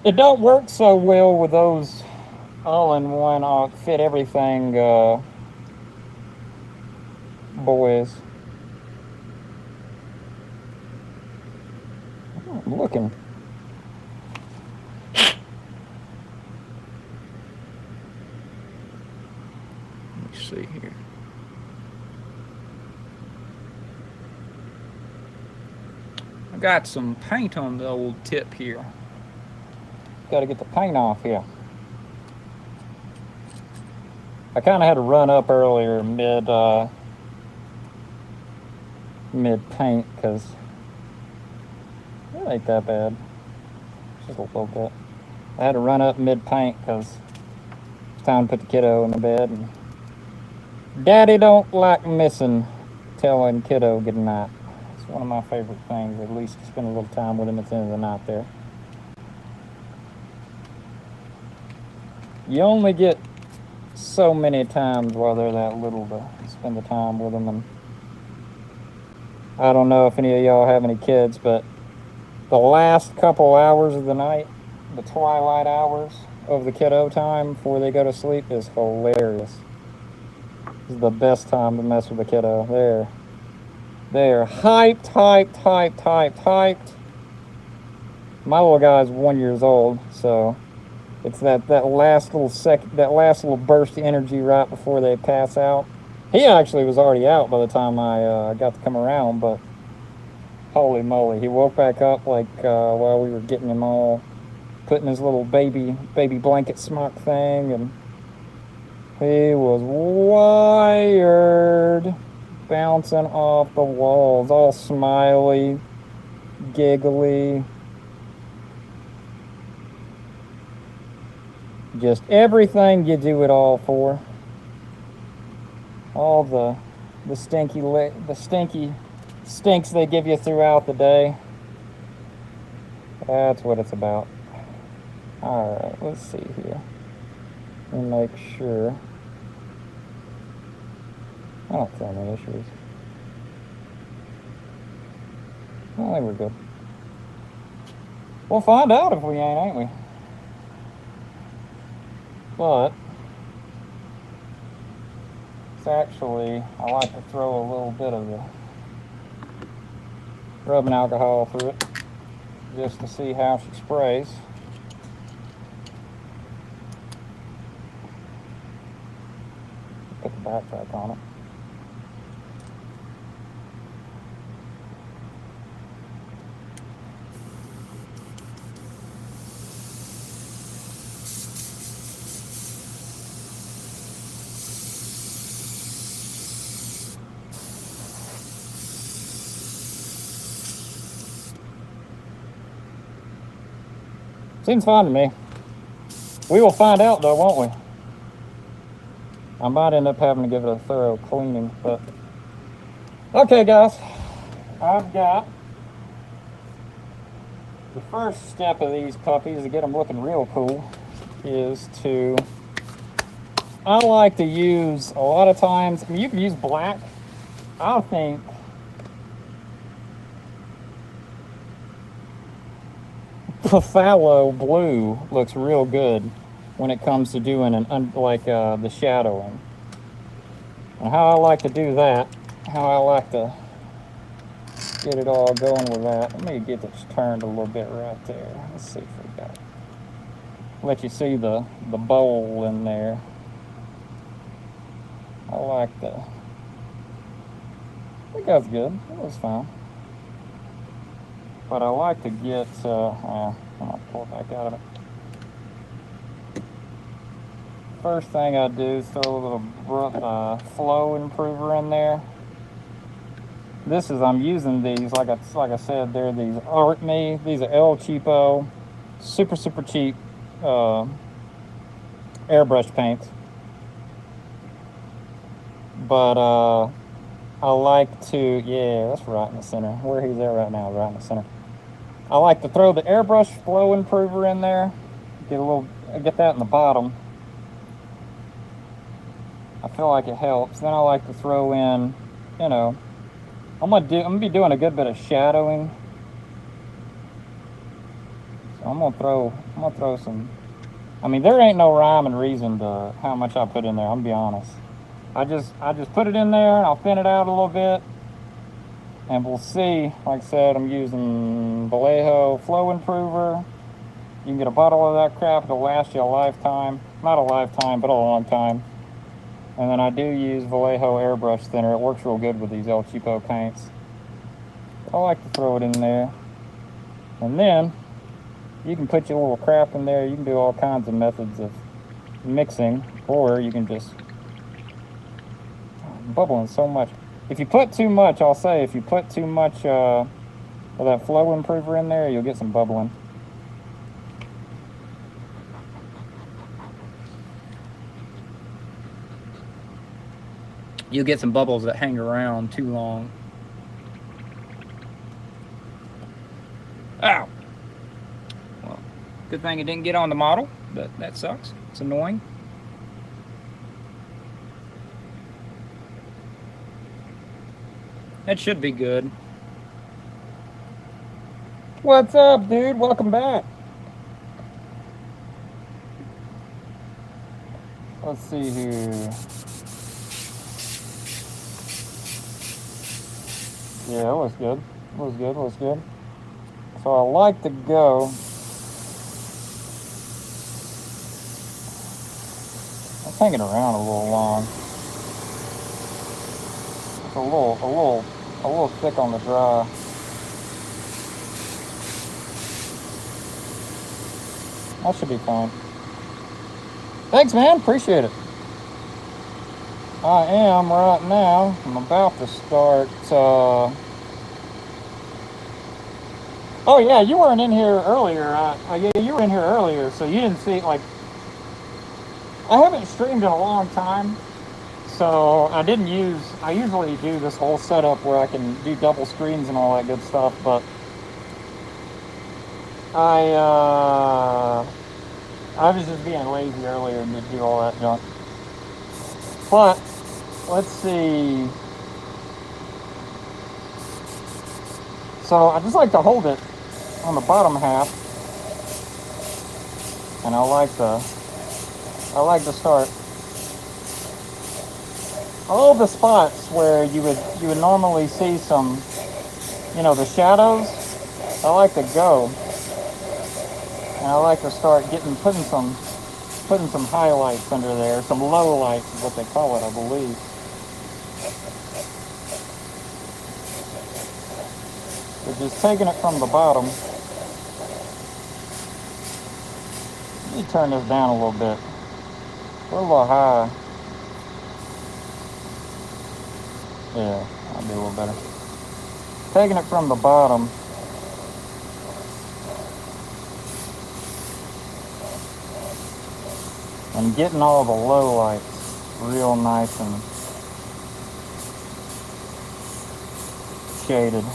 It don't work so well with those all-in-one, fit everything boys. I'm looking. Let me see here. I got some paint on the old tip here. Got to get the paint off here. I kind of had to run up earlier mid paint because it ain't that bad. Just a little bit. I had to run up mid paint because it's time to put the kiddo in the bed. And Daddy don't like missing telling kiddo good night. It's one of my favorite things, at least to spend a little time with him at the end of the night there. You only get so many times while they're that little to spend the time with them. And I don't know if any of y'all have any kids, but the last couple hours of the night, the twilight hours of the kiddo time before they go to sleep is hilarious. This is the best time to mess with a kiddo. They're hyped, hyped, hyped, hyped, hyped. My little guy's 1 year old, so it's that last little burst of energy right before they pass out. He actually was already out by the time I got to come around, but holy moly, he woke back up like while we were getting him all put in his little baby blanket smock thing, and he was wired, bouncing off the walls, all smiley, giggly. Just everything you do it all for. All the stinky stinks they give you throughout the day. That's what it's about. Alright, let's see here. Let me make sure. I don't see any issues. I think we're good. We'll find out if we ain't we? But it's actually, I like to throw a little bit of the rubbing alcohol through it just to see how she sprays. Put the backpack on it. Seems fine to me. We will find out though, won't we? I might end up having to give it a thorough cleaning, but okay guys, I've got the first step of these puppies to get them looking real cool is to, I like to use a lot of times, I mean, you can use black. I think phthalo blue looks real good when it comes to doing the shadowing. And how I like to do that, how I like to get it all going with that. Let me get this turned a little bit right there. Let's see if we got it. Let you see the bowl in there. I like the, I think that's good. That was fine. But I like to get, I'm gonna pull it back out of it. First thing I do is throw a little flow improver in there. This is, I'm using these, like I said, they're these Art Me. These are Cheapo, super cheap airbrush paints. But I like to, yeah, that's right in the center. Where he's at right now is right in the center. I like to throw the airbrush flow improver in there. Get that in the bottom. I feel like it helps. Then I like to throw in, you know, I'm gonna be doing a good bit of shadowing. So I'm gonna throw some. I mean, there ain't no rhyme and reason to how much I put in there. I'm gonna be honest. I just put it in there and I'll thin it out a little bit, and we'll see. Like I said, I'm using Vallejo Flow Improver. You can get a bottle of that crap. It'll last you a lifetime. Not a lifetime, but a long time. And then I do use Vallejo airbrush thinner. It works real good with these Cheapo paints. I like to throw it in there. And then you can put your little crap in there. You can do all kinds of methods of mixing, or you can just bubbling so much. If you put too much, I'll say, if you put too much of that flow improver in there, you'll get some bubbling. You get some bubbles that hang around too long. Ow! Well, good thing it didn't get on the model, but that sucks. It's annoying. That should be good. What's up, dude? Welcome back. Let's see here. Yeah, it looks good. Looks good, looks good. So I like to go. It's hanging around a little long. It's a little thick on the dry. That should be fine. Thanks, man. Appreciate it. I am right now. I'm about to start. Oh yeah, you weren't in here earlier. Yeah, you were in here earlier, so you didn't see. Like, I haven't streamed in a long time, so I didn't use. I usually do this whole setup where I can do double screens and all that good stuff, but I was just being lazy earlier and didn't do all that junk. But let's see. So I just like to hold it on the bottom half, and I like to start all the spots where you would normally see some, the shadows. I like to go, and I like to start putting some highlights under there, some low lights is what they call it, I believe. So just taking it from the bottom. Let me turn this down a little bit. We're a little high. Yeah, that'll be a little better. Taking it from the bottom. And getting all the low lights real nice and shaded.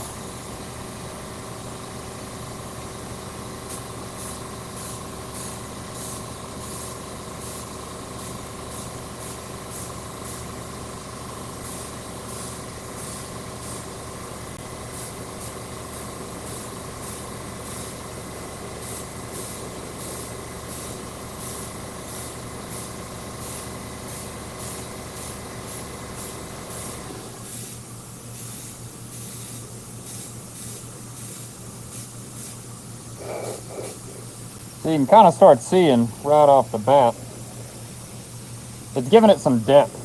So you can kind of start seeing right off the bat. It's giving it some depth.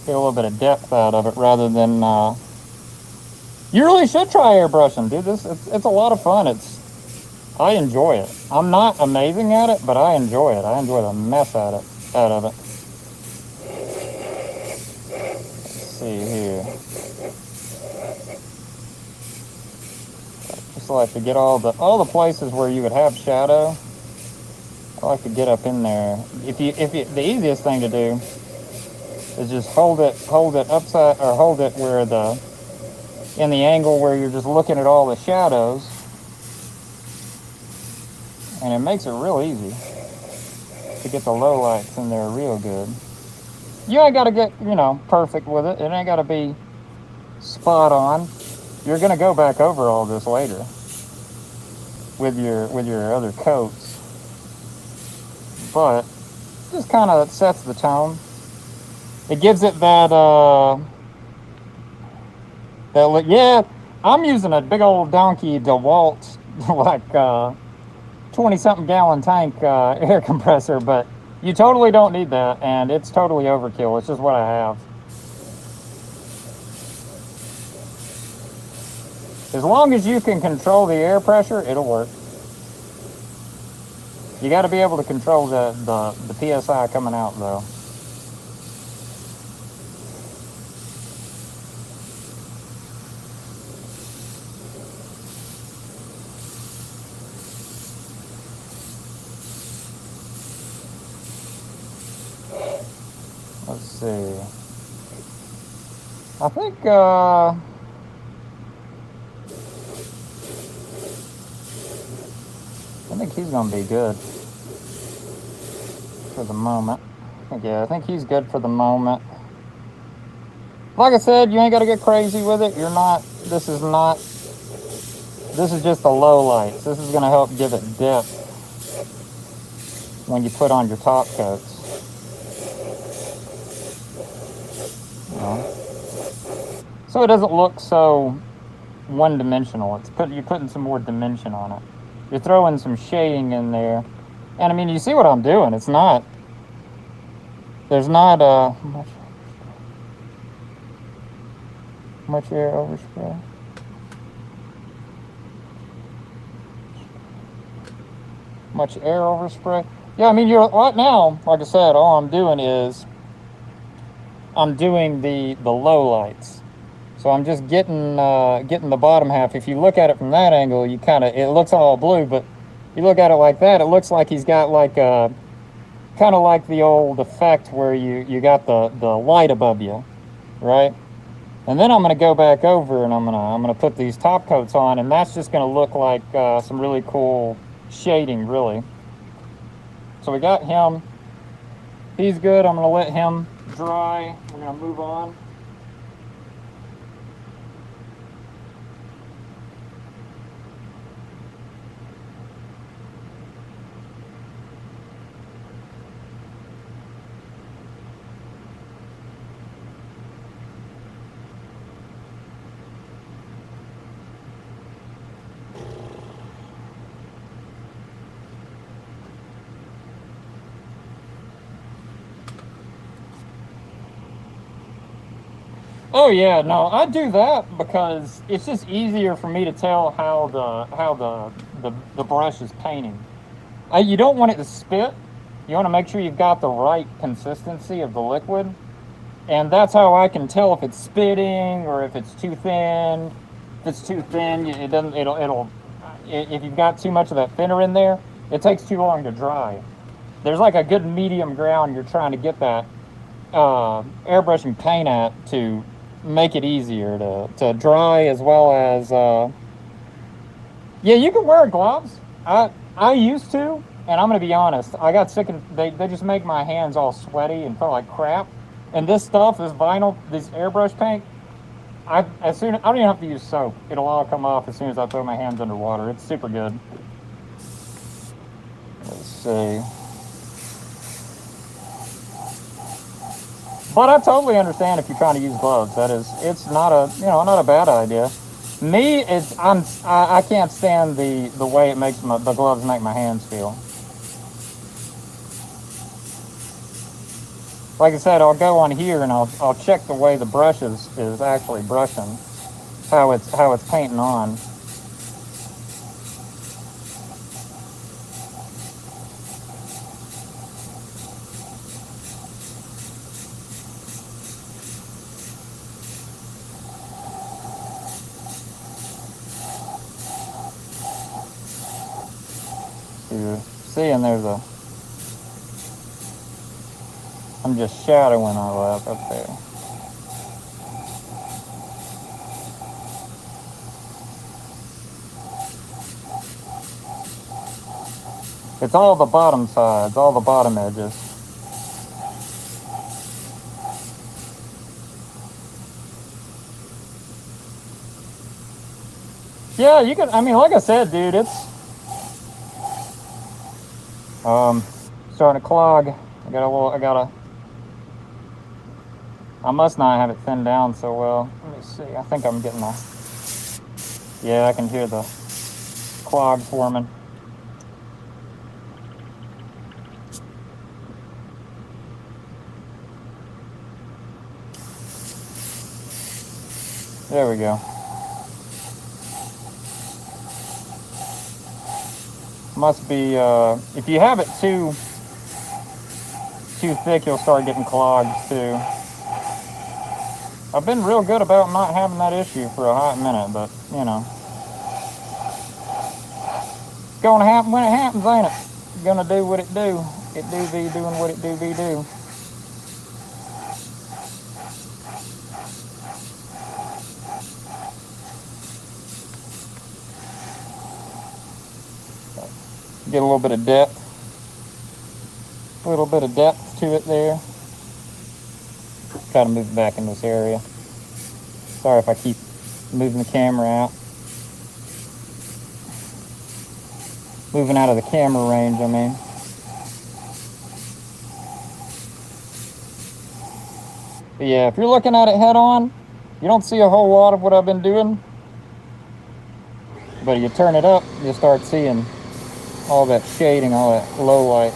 Get a little bit of depth out of it rather than. You really should try airbrushing, dude. It's a lot of fun. I enjoy it. I'm not amazing at it, but I enjoy it. I enjoy the mess out of it. Let's see here. Just like to get all the places where you would have shadow. I like to get up in there. The easiest thing to do is just hold it upside, or hold it where in the angle where you're just looking at all the shadows, and it makes it real easy to get the low lights in there real good. You ain't got to get perfect with it. It ain't got to be spot on. You're gonna go back over all this later with your other coats, but just kind of sets the tone. It gives it that look. Yeah, I'm using a big old donkey DeWalt like 20-something gallon tank air compressor, but you totally don't need that, and it's totally overkill. It's just what I have. As long as you can control the air pressure, it'll work. You got to be able to control the PSI coming out, though. Let's see. I think he's gonna be good. for the moment. Yeah, I think he's good for the moment. Like I said, you ain't got to get crazy with it. This is just the low lights. This is going to help give it depth when you put on your top coats. You know? So it doesn't look so one-dimensional. You're putting some more dimension on it. You're throwing some shading in there. And I mean, you see what I'm doing. There's not much air overspray. Much air overspray. Yeah, I mean, right now, like I said, all I'm doing is I'm doing the low lights. So I'm just getting the bottom half. If you look at it from that angle, it looks all blue, but you look at it like that, it looks like he's got like a kind of like the old effect where you got the light above you, right? And then I'm going to go back over and I'm going to put these top coats on, and that's just going to look like some really cool shading, really. So we got him. He's good. I'm going to let him dry. We're going to move on. Oh yeah, no, I do that because it's just easier for me to tell how the brush is painting. You don't want it to spit. You want to make sure you've got the right consistency of the liquid, and that's how I can tell if it's spitting or if it's too thin. If it's too thin, it doesn't. If you've got too much of that thinner in there, it takes too long to dry. There's like a good medium ground you're trying to get that airbrushing paint at to make it easier to dry, as well as yeah, you can wear gloves. I used to, and I'm gonna be honest, I got sick of they just make my hands all sweaty and feel like crap. And this stuff, this vinyl, this airbrush paint, I don't even have to use soap. It'll all come off as soon as I throw my hands under water. It's super good. Let's see. But I totally understand if you're trying to use gloves. It's not a bad idea. Me, I can't stand the way it makes the gloves make my hands feel. Like I said, I'll go on here and I'll check the way the brush is actually brushing, how it's painting on. See, and I'm just shadowing all that up there. It's all the bottom sides, all the bottom edges. Yeah, you can, I mean, like I said, dude, it's starting to clog. I must not have it thinned down so well. Let me see. I think I'm getting yeah, I can hear the clog forming. There we go. Must be, if you have it too thick, you'll start getting clogged too. I've been real good about not having that issue for a hot minute, but you know, it's gonna happen when it happens, ain't it? It's gonna do what it do. It do be doing what it do be do. Get a little bit of depth. A little bit of depth to it there. Try to move it back in this area. Sorry if I keep moving the camera out. Moving out of the camera range, I mean. But yeah, if you're looking at it head on, you don't see a whole lot of what I've been doing. But you turn it up, you start seeing all that shading, all that low light.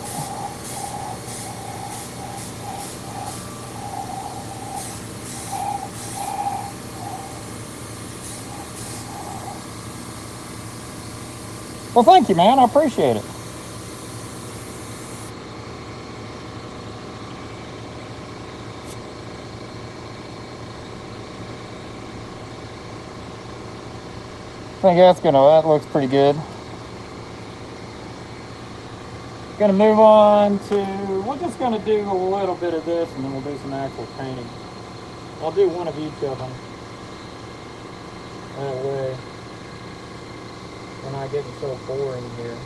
Well, thank you, man. I appreciate it. I think that looks pretty good. Gonna move on to, we're just gonna do a little bit of this and then we'll do some actual painting. I'll do one of each of them. That way, we're not getting so boring here.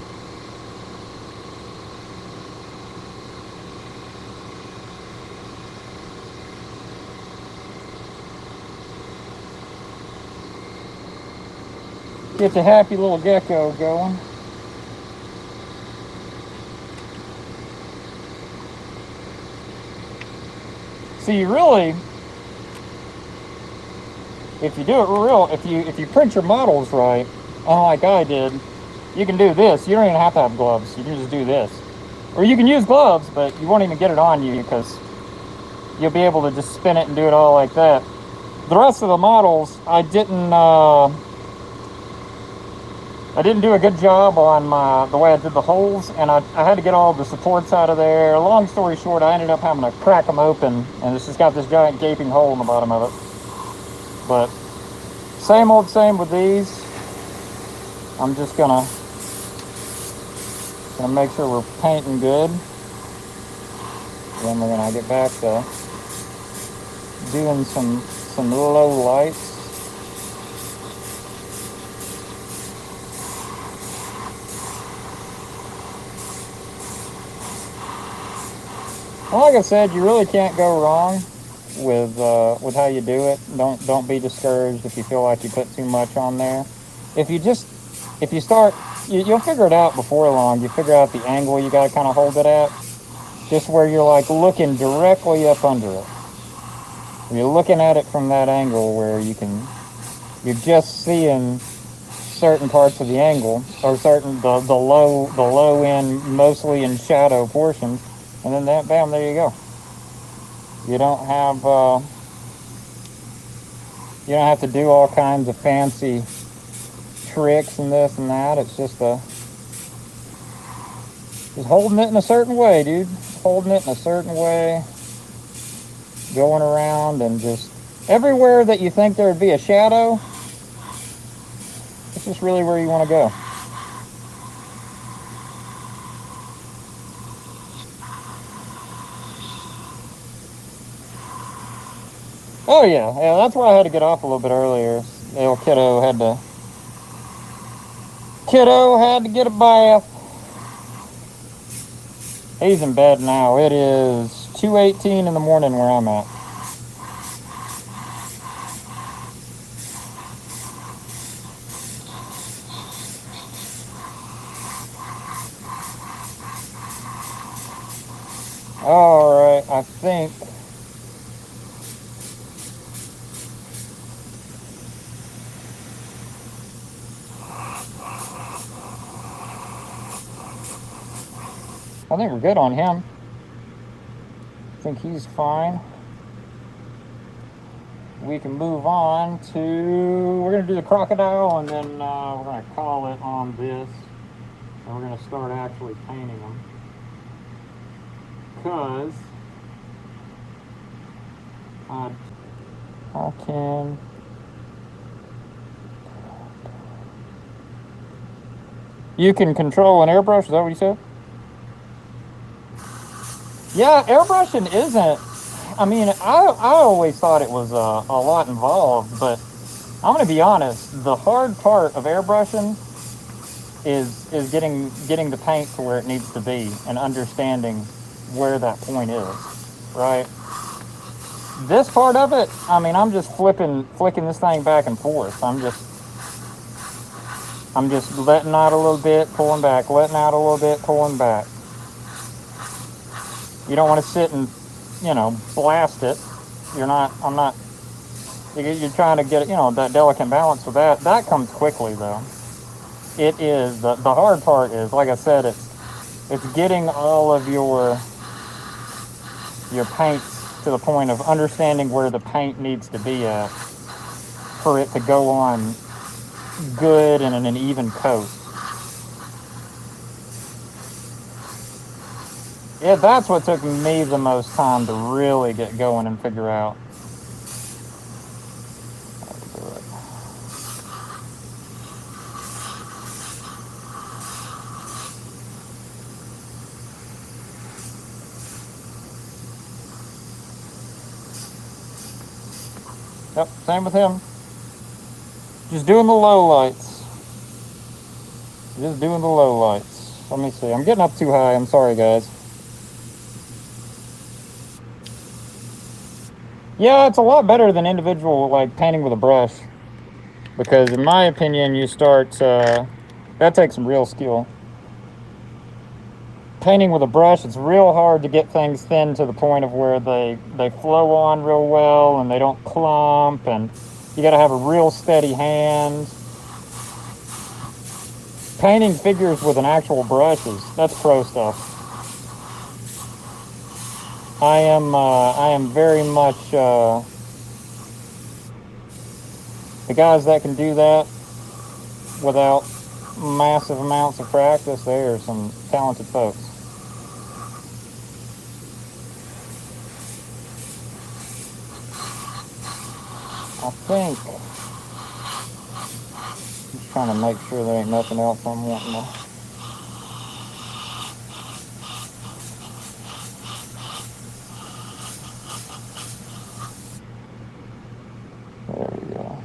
Get the happy little gecko going. So you really, if you do it if you print your models right, like I did, you can do this. You don't even have to have gloves. You can just do this. Or you can use gloves, but you won't even get it on you because you'll be able to just spin it and do it all like that. The rest of the models, I didn't do a good job on the way I did the holes, and I had to get all the supports out of there. Long story short, I ended up having to crack them open, and it's just got this giant gaping hole in the bottom of it. But same old same with these. I'm just gonna make sure we're painting good. Then we're gonna get back to doing some low lights. Well, like I said, you really can't go wrong with how you do it. Don't be discouraged if you feel like you put too much on there. If you start, you'll figure it out before long. You figure out the angle you got to kind of hold it at, just where you're like looking directly up under it. You're looking at it from that angle where you're just seeing certain parts of the angle, or the low end, mostly in shadow portions, and then bam, there you go. You don't have to do all kinds of fancy tricks and this and that. It's just holding it in a certain way, dude. Holding it in a certain way, going around, and just everywhere that you think there would be a shadow, it's just really where you want to go. Oh yeah, that's why I had to get off a little bit earlier. The old kiddo had to get a bath. He's in bed now. It is 2:18 in the morning where I'm at. Alright, I think we're good on him. I think he's fine. We can move on to, we're going to do the crocodile, and then we're going to call it on this, and we're going to start actually painting them. Because I can, you can control an airbrush, is that what you said? Yeah, airbrushing isn't, I mean, I always thought it was a lot involved, but I'm going to be honest, the hard part of airbrushing is getting the paint to where it needs to be, and understanding where that point is, right? This part of it, I mean, I'm just flicking this thing back and forth. I'm just letting out a little bit, pulling back, letting out a little bit, pulling back. You don't want to sit and, you know, blast it. I'm not, you're trying to get, you know, that delicate balance with that. That comes quickly though. It is, the hard part is, like I said, it's getting all of your paints to the point of understanding where the paint needs to be at for it to go on good and in an even coat. Yeah, that's what took me the most time to really get going and figure out how to do it. Yep, same with him. Just doing the low lights. Just doing the low lights. Let me see. I'm getting up too high. I'm sorry, guys. Yeah, it's a lot better than individual, like, painting with a brush. Because in my opinion, you start, that takes some real skill. Painting with a brush, it's real hard to get things thin to the point of where they flow on real well and they don't clump, and you got to have a real steady hand. Painting figures with an actual brush that's pro stuff. I am very much the guys that can do that without massive amounts of practice. They are some talented folks. I think I'm just trying to make sure there ain't nothing else I'm wanting to. There we go.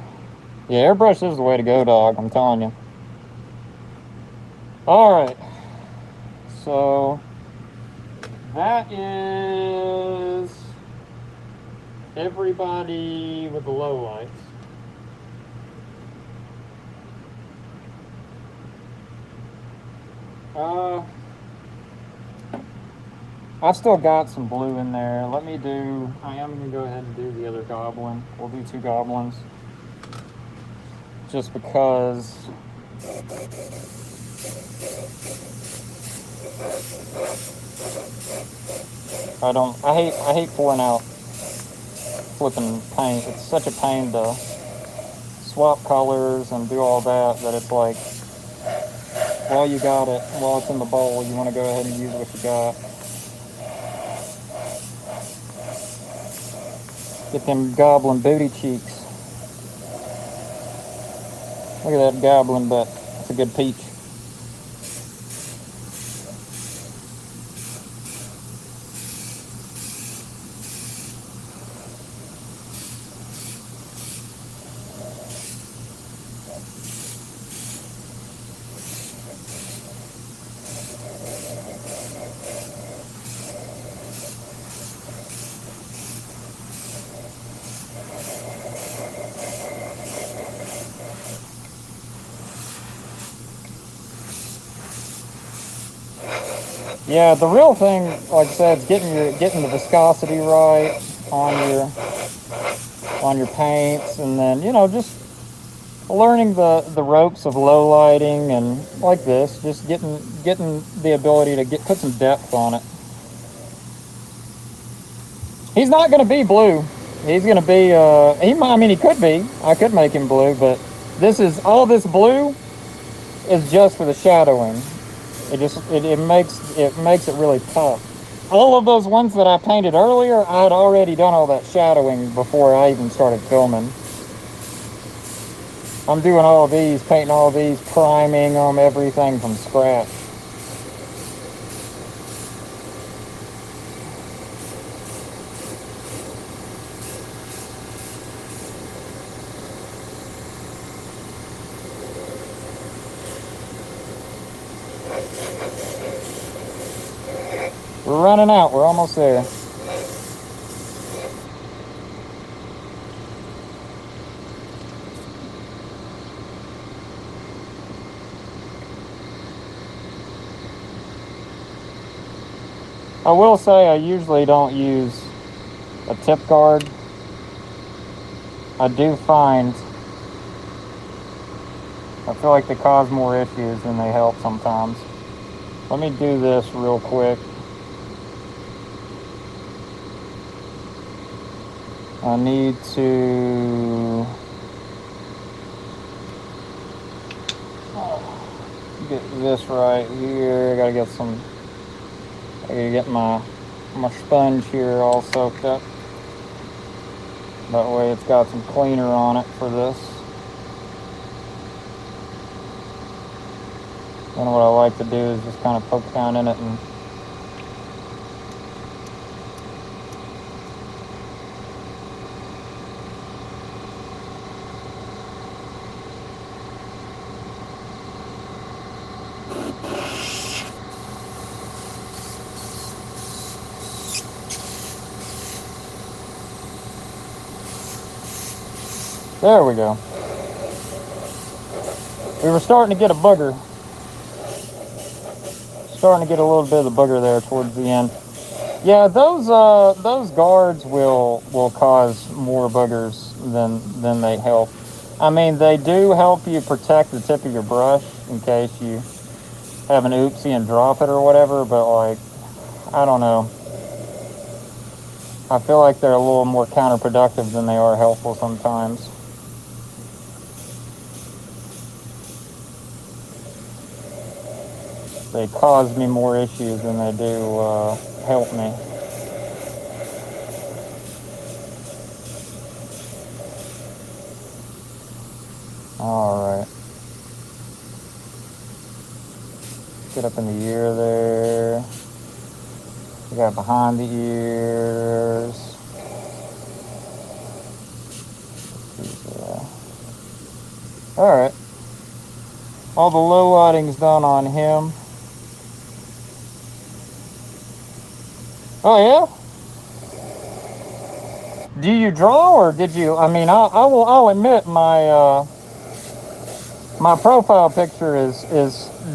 Yeah, airbrush is the way to go, dog. I'm telling you. All right. So that is everybody with the low lights. I've still got some blue in there. I am going to go ahead and do the other goblin. We'll do 2 goblins. Just because I hate pouring out flipping paint. It's such a pain to swap colors and do all that it's like, while you got it, while it's in the bowl, you want to go ahead and use what you got. Get them goblin booty cheeks. Look at that goblin butt. That's a good peach. Yeah, the real thing, like I said, is getting the viscosity right on your paints, and then, you know, just learning the ropes of low lighting, and like this, just getting the ability to put some depth on it. He's not going to be blue. He's going to be I mean, he could be. I could make him blue, but all this blue is just for the shadowing. It makes it really tough. All of those ones that I painted earlier, I had already done all that shadowing before I even started filming. I'm doing all of these, painting all of these, priming them, everything from scratch. running out. We're almost there. I will say I usually don't use a tip guard. I do find I feel like they cause more issues than they help sometimes. Let me do this real quick. I need to get this right here. I gotta get my sponge here all soaked up. That way it's got some cleaner on it for this. Then what I like to do is just kind of poke down in it and there we go. We were starting to get a booger. Starting to get a little bit of the booger there towards the end. Yeah, those guards will cause more boogers than they help. I mean, they do help you protect the tip of your brush in case you have an oopsie and drop it or whatever, but like, I don't know. I feel like they're a little more counterproductive than they are helpful sometimes. They cause me more issues than they do help me. All right. Get up in the ear there. We got behind the ears. All right. All the low lighting's done on him. Oh yeah? Do you draw or did you? I mean, I'll admit my my profile picture is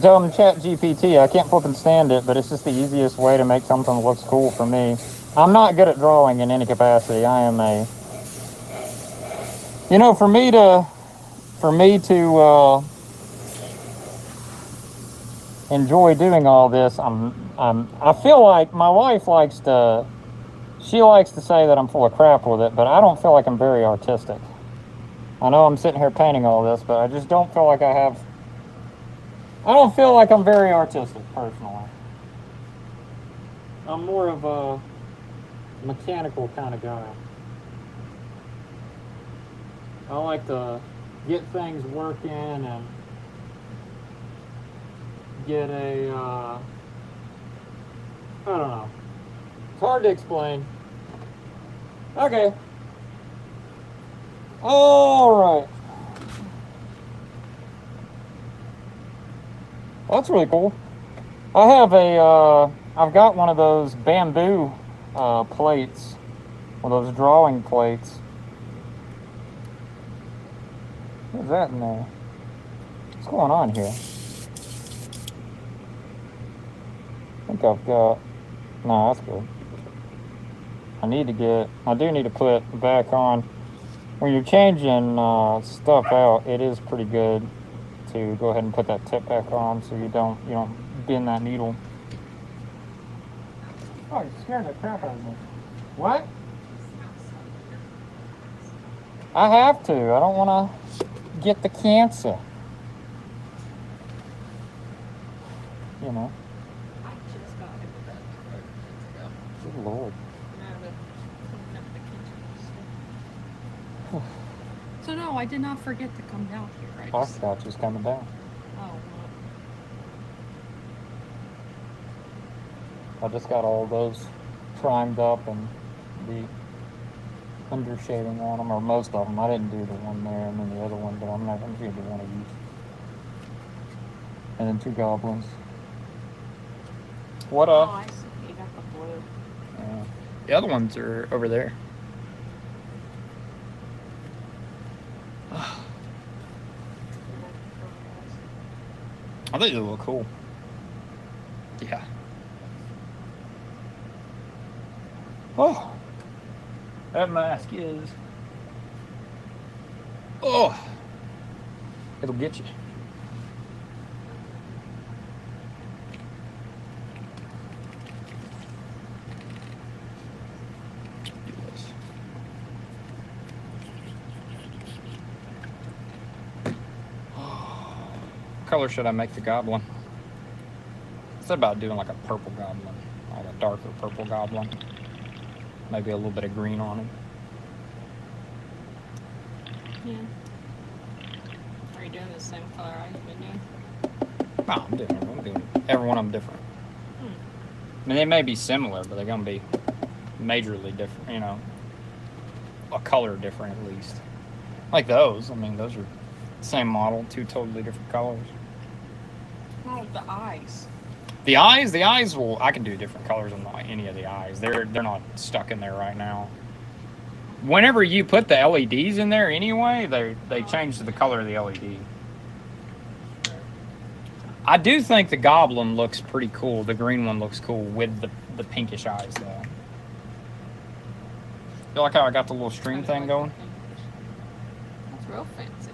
dumb chat GPT. I can't flipping stand it, but it's just the easiest way to make something that looks cool for me. I'm not good at drawing in any capacity. I am a, you know, for me to enjoy doing all this, I feel like my wife likes to say that I'm full of crap with it, but I don't feel like I'm very artistic. I know I'm sitting here painting all this, but I just don't feel like I don't feel like I'm very artistic, personally. I'm more of a mechanical kind of guy. I like to get things working and get a, I don't know. It's hard to explain. Okay. All right. Well, that's really cool. I have I've got one of those bamboo plates, one of those drawing plates. What's that in there? What's going on here? I think I've got, no, that's good. I do need to put back on. When you're changing stuff out, it is pretty good to go ahead and put that tip back on so you don't bend that needle. Oh, you scared the crap out of me. What? I have to. I don't want to get the cancer. You know. I just got it about 2 Good Lord. So no, I did not forget to come down here. Hopscotch is coming down. Oh, I just got all those primed up and the under shading on them, or most of them. I didn't do the one there and then the other one, but I'm going to do one of each. And then 2 goblins. What up? I see. You got the blue. The other ones are over there. I think they look cool. Yeah. Oh, that mask is. Oh, it'll get you. Do this. What color should I make the goblin? It's about doing like a purple goblin, like a darker purple goblin. Maybe a little bit of green on him. Yeah. Are you doing the same color I've been doing? No, I'm doing every one of them different. I mean, they may be similar, but they're gonna be majorly different. You know, a color different at least. Like those. I mean, those are the same model, two totally different colors. Oh, the eyes. The eyes. Well, I can do different colors on any of the eyes. They're not stuck in there right now. Whenever you put the LEDs in there, anyway, they change the color of the LED. I do think the goblin looks pretty cool. The green one looks cool with the pinkish eyes, though. Feel like how I got the little string thing going? That's real fancy.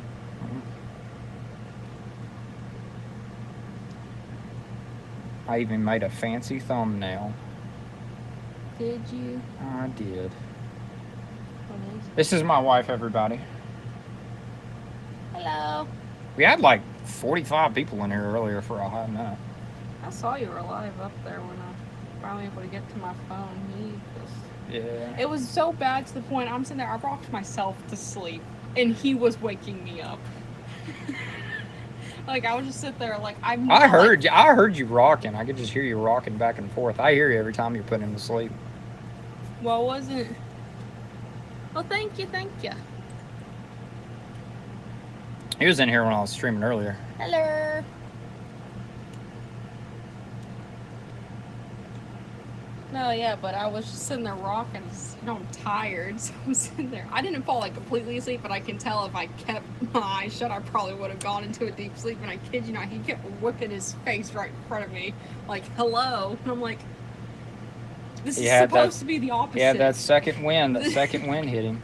I even made a fancy thumbnail. Did you? I did. What is it? This is my wife, everybody. Hello. We had like 45 people in here earlier for a hot minute. I saw you were live up there when I was finally able to get to my phone. Yeah. It was so bad to the point I'm sitting there, I rocked myself to sleep, and he was waking me up. Like, I would just sit there, like, I heard you rocking. I could just hear you rocking back and forth. I hear you every time you're putting him to sleep. Well, wasn't... Well, thank you. He was in here when I was streaming earlier. Hello. No, yeah, but I was just sitting there rocking. I'm tired, so I'm sitting there. I didn't fall, like, completely asleep, but I can tell if I kept my eyes shut, I probably would have gone into a deep sleep. And I kid you not, he kept whipping his face right in front of me, like, hello. And I'm like, this is supposed to be the opposite. Yeah, that second wind hit him.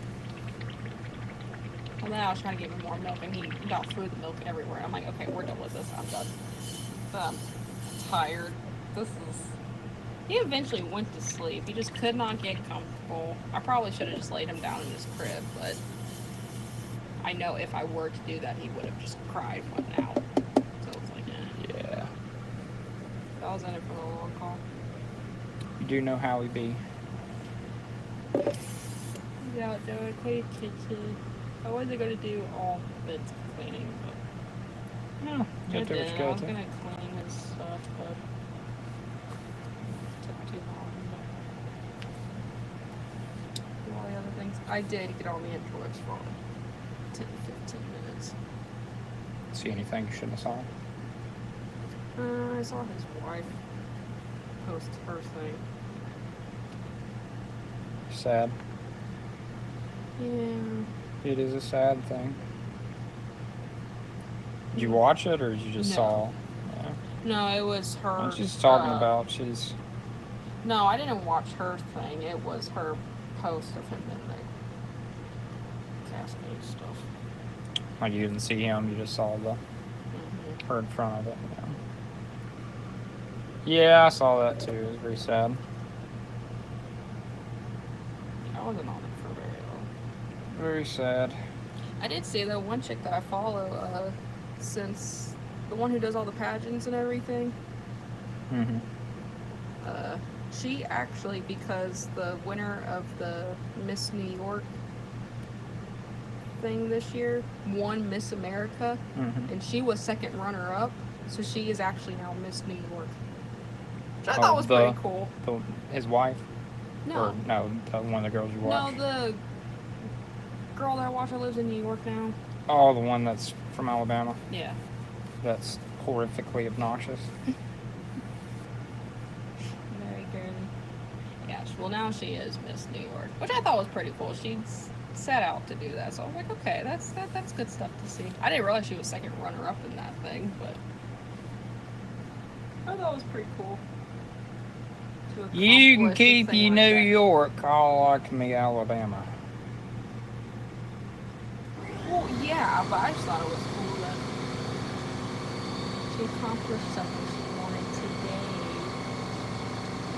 And then I was trying to give him more milk, and he got through the milk everywhere. I'm like, okay, we're done with this. I'm done. I'm tired. He eventually went to sleep. He just could not get comfortable. I probably should have just laid him down in his crib, but I know if I were to do that, he would have just cried and went out. So it's like, Yeah. I was in it for the long haul. You do know how we be. He's out doing clean kitchen. I wasn't going to do all bits of cleaning, but No, you I do what you did. I gotta was do. going to clean his stuff, but took too long. Do all the other things. I did get on the Androids for 10-15 minutes. See anything you shouldn't have saw? I saw his wife post her thing. Sad. Yeah. It is a sad thing. Did you watch it, or you just No. saw? Yeah. No, it was her. She's talking about she's. No, I didn't watch her thing. It was her post of him in the cascade stuff. Like, you didn't see him, you just saw the her in front of it. Yeah, I saw that too. It was very sad. I wasn't on it for very long. Very sad. I did see though one chick that I follow, since the one who does all the pageants and everything. Mm-hmm. She actually, because the winner of the Miss New York thing this year won Miss America, and she was second runner-up, so she is actually now Miss New York. Which I thought was pretty cool. His wife? No. Or, no, one of the girls you watch? No, the girl that I watch that lives in New York now. Oh, the one that's from Alabama? Yeah. That's horrifically obnoxious. Very girly. Yeah, she Well, now she is Miss New York, which I thought was pretty cool. She set out to do that, so I was like, okay, that's good stuff to see. I didn't realize she was second runner-up in that thing, but I thought it was pretty cool. You can keep you New York, call like me Alabama. Well, yeah, but I just thought it was cool that she accomplished something she wanted today.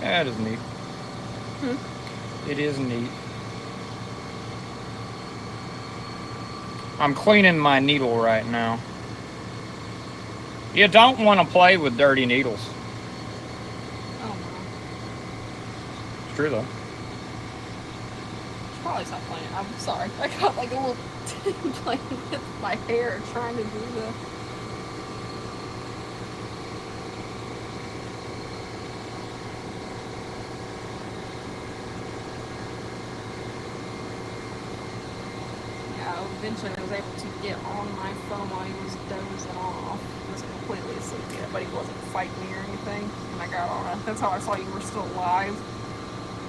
That is neat. It is neat. I'm cleaning my needle right now. You don't want to play with dirty needles. Oh, no. It's true, though. Should probably stop playing. I'm sorry. I got like a little playing with my hair trying to do the... Eventually I was able to get on my phone while he was dozing off. He was completely asleep yet, but he wasn't fighting me or anything. And I got on it. That's how I saw you were still alive.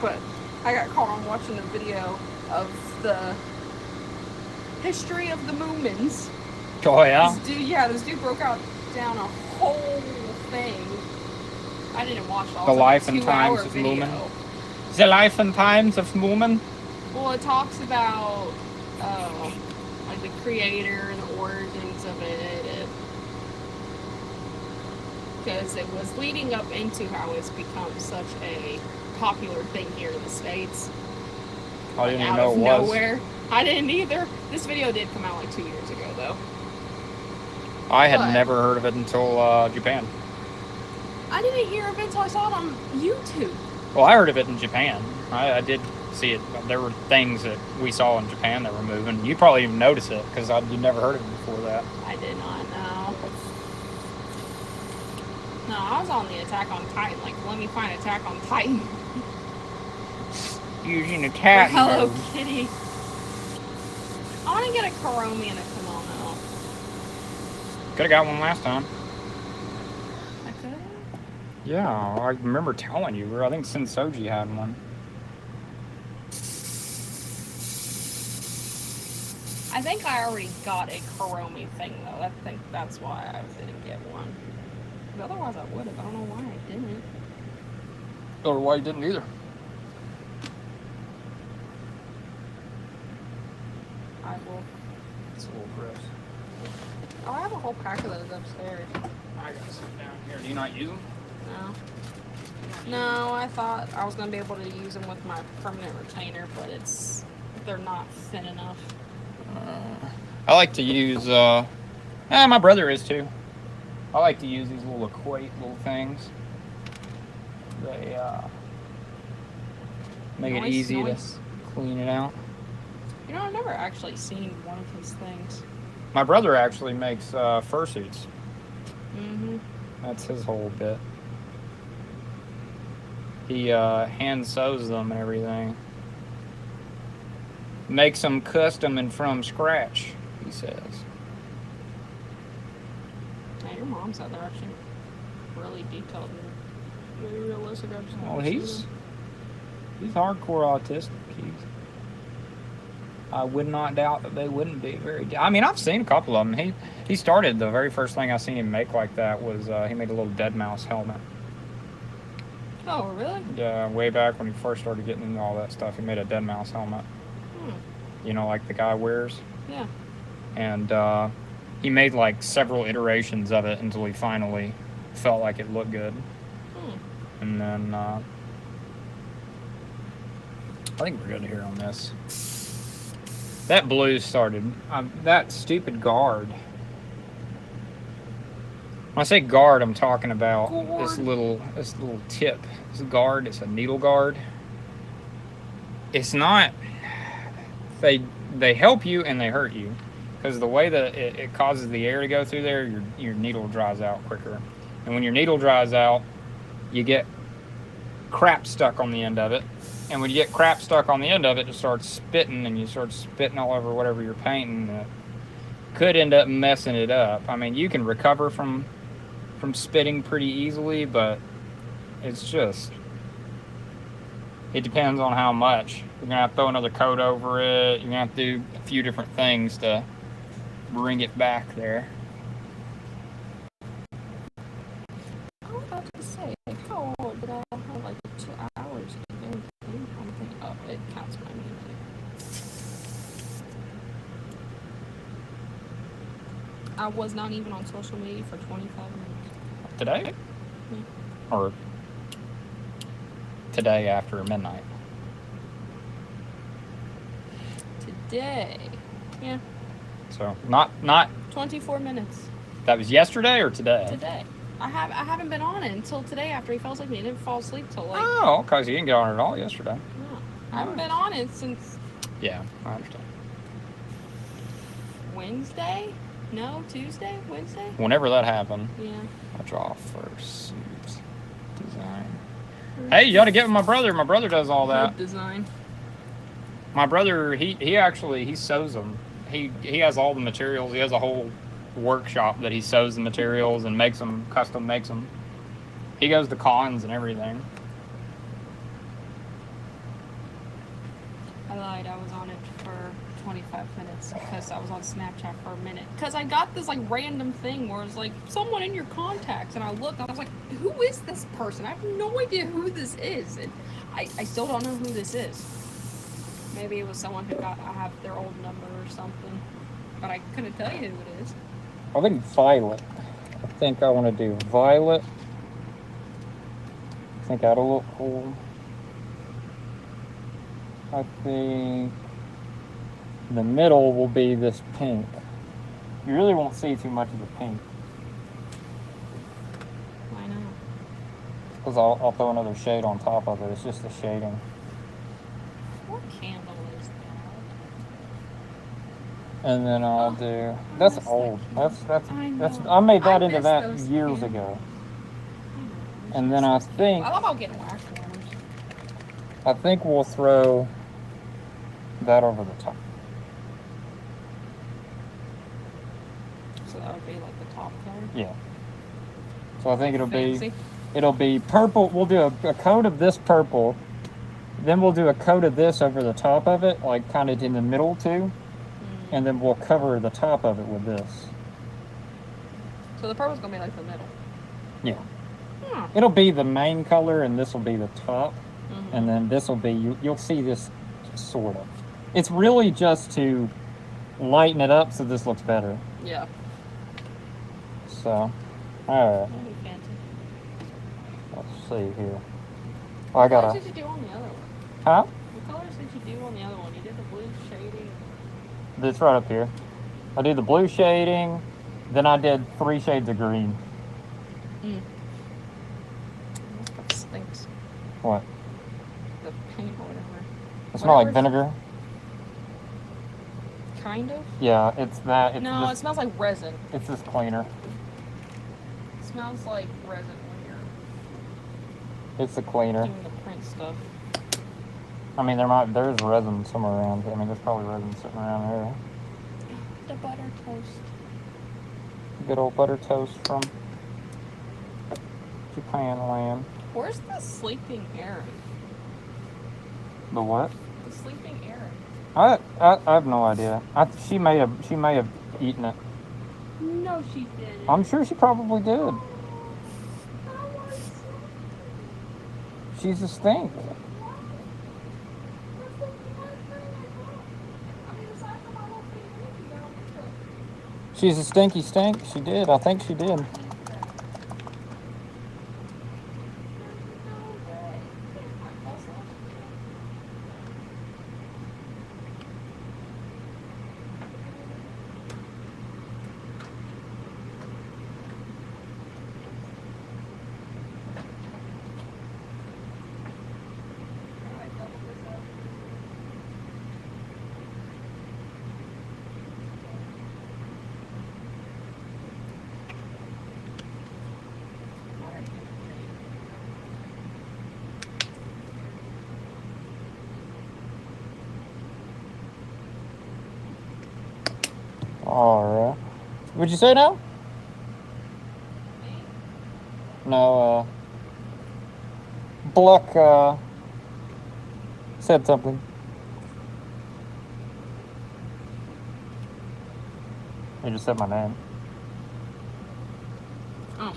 But I got caught on watching a video of the history of the Moomins. Oh, yeah? This dude broke out down a whole thing. I didn't watch all the life like and times of Moomin. The life and times of Moomin? Well, it talks about like the creator and the origins of it, because it was leading up into how it's become such a popular thing here in the States. I didn't even know it was. Nowhere. I didn't either. This video did come out like 2 years ago, though. I had never heard of it until Japan. I didn't hear of it until I saw it on YouTube. Well, I heard of it in Japan. I did see it. There were things that we saw in Japan that were moving. You probably even noticed it because you'd never heard of it before that. I did not know. No, I was on the Attack on Titan. Like, let me find Attack on Titan. Using attack. Hello Kitty. I want to get a Kuromi and a kimono. Could have got one last time. I could. Yeah, I remember telling you. I think Sensoji had one. I think I already got a Kuromi thing, though. I think that's why I didn't get one. But otherwise, I would have. I don't know why I didn't. Or why you didn't either. I will. It's a little gross. Oh, I have a whole pack of those upstairs. I got some down here. Do you not use them? No. No, I thought I was going to be able to use them with my permanent retainer, but they're not thin enough. I like to use, my brother is too. I like to use these little equate little things. They, make it easy to clean it out. You know, I've never actually seen one of his things. My brother actually makes, fursuits. Mm-hmm. That's his whole bit. He, hand sews them and everything. Makes them custom and from scratch, he says. Yeah, your mom said they're actually really detailed and really realistic. Well, he's hardcore autistic. I would not doubt that they wouldn't be very... I mean, I've seen a couple of them. He started, the very first thing I seen him make like that was he made a little dead mouse helmet. Oh, really? Yeah, way back when he first started getting into all that stuff, he made a dead mouse helmet. You know, like the guy wears. Yeah. And he made like several iterations of it until he finally felt like it looked good. And then I think we're good here on this. That blue started. That stupid guard. When I say guard, I'm talking about this little tip. This guard. It's a needle guard. It's not. They help you and they hurt you because the way that it causes the air to go through there, your needle dries out quicker. And when your needle dries out, you get crap stuck on the end of it. And when you get crap stuck on the end of it, it starts spitting, and you start spitting all over whatever you're painting. That could end up messing it up. I mean, you can recover from spitting pretty easily, but it's It depends on how much. You're gonna have to throw another coat over it. You're gonna have to do a few different things to bring it back there. I was about to say, how did I have like 2 hours to do anything? I'm thinking, oh, it counts my music. I was not even on social media for 25 minutes. Today? Or today after midnight? Today. Yeah. So not 24 minutes. That was yesterday or today? Today. I haven't been on it until today after he fell asleep. He didn't fall asleep till like. Oh, because you didn't get on it at all yesterday. No, I haven't been on it since. Yeah, I understand. Wednesday? No, Tuesday? Wednesday? Whenever that happened. Yeah. I draw first. Design. Hey, you got to get with my brother. My brother does all that. Design. My brother, he actually sews them. He has all the materials. He has a whole workshop that he sews the materials and makes them, custom makes them. He goes to cons and everything. I lied. I was on it for 25 minutes because I was on Snapchat for a minute. Because I got this like random thing where it's like someone in your contacts, and I looked and I was like, who is this person? I have no idea who this is, and I still don't know who this is. Maybe it was someone who I have their old number or something, but I couldn't tell you who it is. I think violet. I think I want to do violet. I think that'll look cool. I think the middle will be this pink. You really won't see too much of the pink. Why not? Because I'll throw another shade on top of it. It's just the shading. What candle is that? And then I'll do. That's old. That's. I made that into that years ago. And then I think. I love how getting wax warmers. I think we'll throw that over the top. So that would be like the top color. Yeah. So I think Fancy. it'll be purple. We'll do a coat of this purple. Then we'll do a coat of this over the top of it, like kind of in the middle too. And then we'll cover the top of it with this. So the purple's gonna be like the middle. Yeah. It'll be the main color, and this will be the top. And then this will be, you'll see this sort of. It's really just to lighten it up so this looks better. Yeah. So, alright. Let's see here. I gotta. What colors did you do on the other one? Huh? What colors did you do on the other one? You did the blue shading. It's right up here. I did the blue shading, then I did 3 shades of green. That stinks. What? The paint or whatever. It smells like vinegar? Kind of? Yeah, it's that. No, it smells like resin. It's this cleaner. It smells like resin when you're It's the cleaner. doing the print stuff. I mean, there's resin somewhere around here. I mean, there's probably resin sitting around there. The butter toast. Good old butter toast from Japan land. Where's the sleeping Aaron? The what? The sleeping Aaron. I have no idea. She may have eaten it. No, she didn't. I'm sure she probably did. She's a stink. She's a stinky stink. She did. I think she did. Alright. What'd you say now? No, black said something. You just said my name. Oh.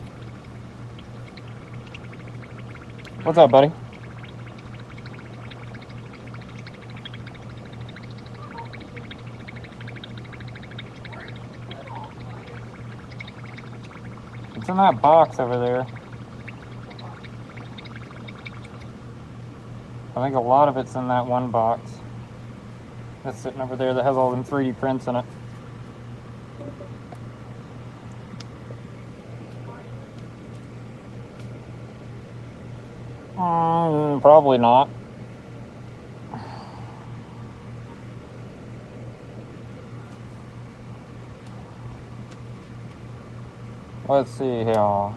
What's up, buddy? It's in that box over there. I think a lot of it's in that one box that's sitting over there that has all them 3D prints in it. Probably not. Let's see here.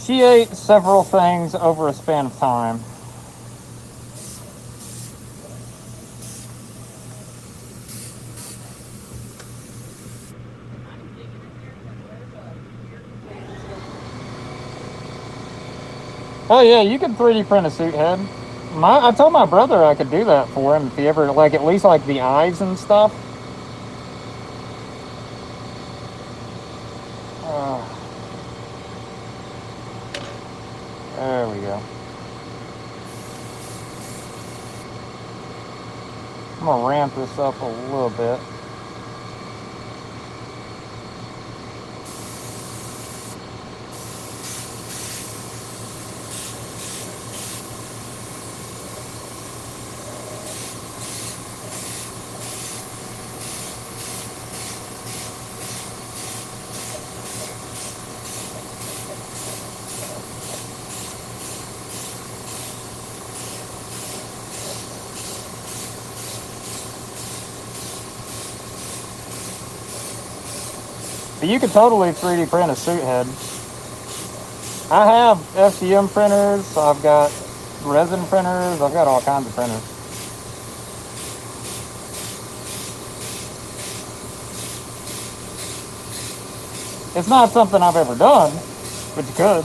She ate several things over a span of time. Oh yeah, you can 3D print a suit head. I told my brother I could do that for him if he ever, like, at least like the eyes and stuff. There we go. I'm gonna ramp this up a little bit. But you could totally 3D print a suit head. I have FDM printers, I've got resin printers, I've got all kinds of printers. It's not something I've ever done, but you could.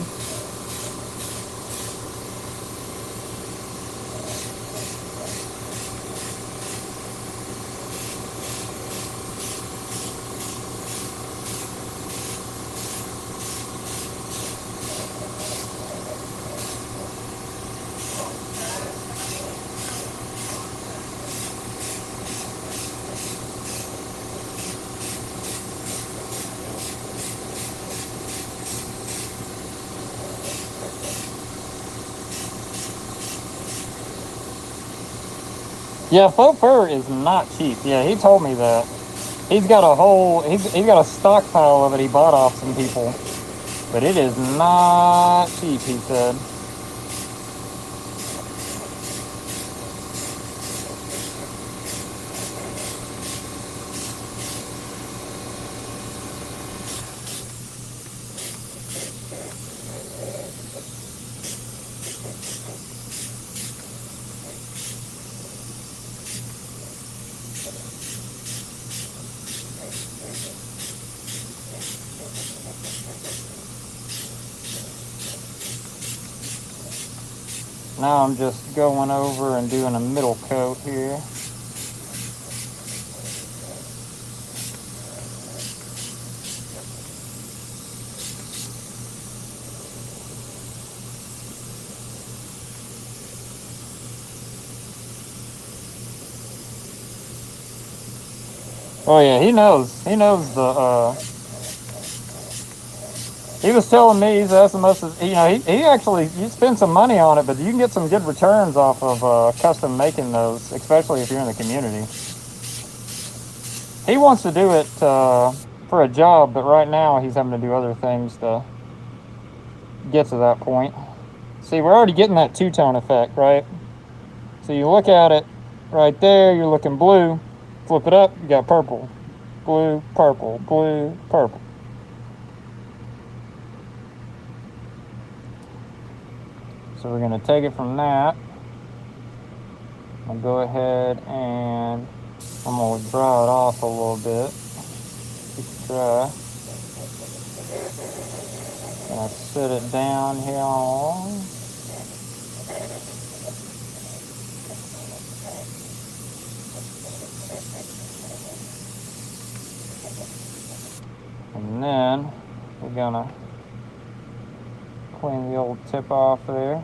Yeah, faux fur is not cheap. Yeah, he told me that. He's got a stockpile of it he bought off some people. But it is not cheap, he said. Now I'm just going over and doing a middle coat here. Oh yeah, he knows. He knows the. He was telling me he's that's the most. He actually you spend some money on it, but you can get some good returns off of custom making those, especially if you're in the community. He wants to do it for a job, but right now he's having to do other things to get to that point. See, we're already getting that two-tone effect, right? So you look at it right there, you're looking blue. Flip it up, you got purple. Blue, purple, blue, purple. So we're going to take it from that. I'll go ahead and I'm going to dry it off a little bit. Keep it dry. And I set it down here on. And then we're gonna clean the old tip off there.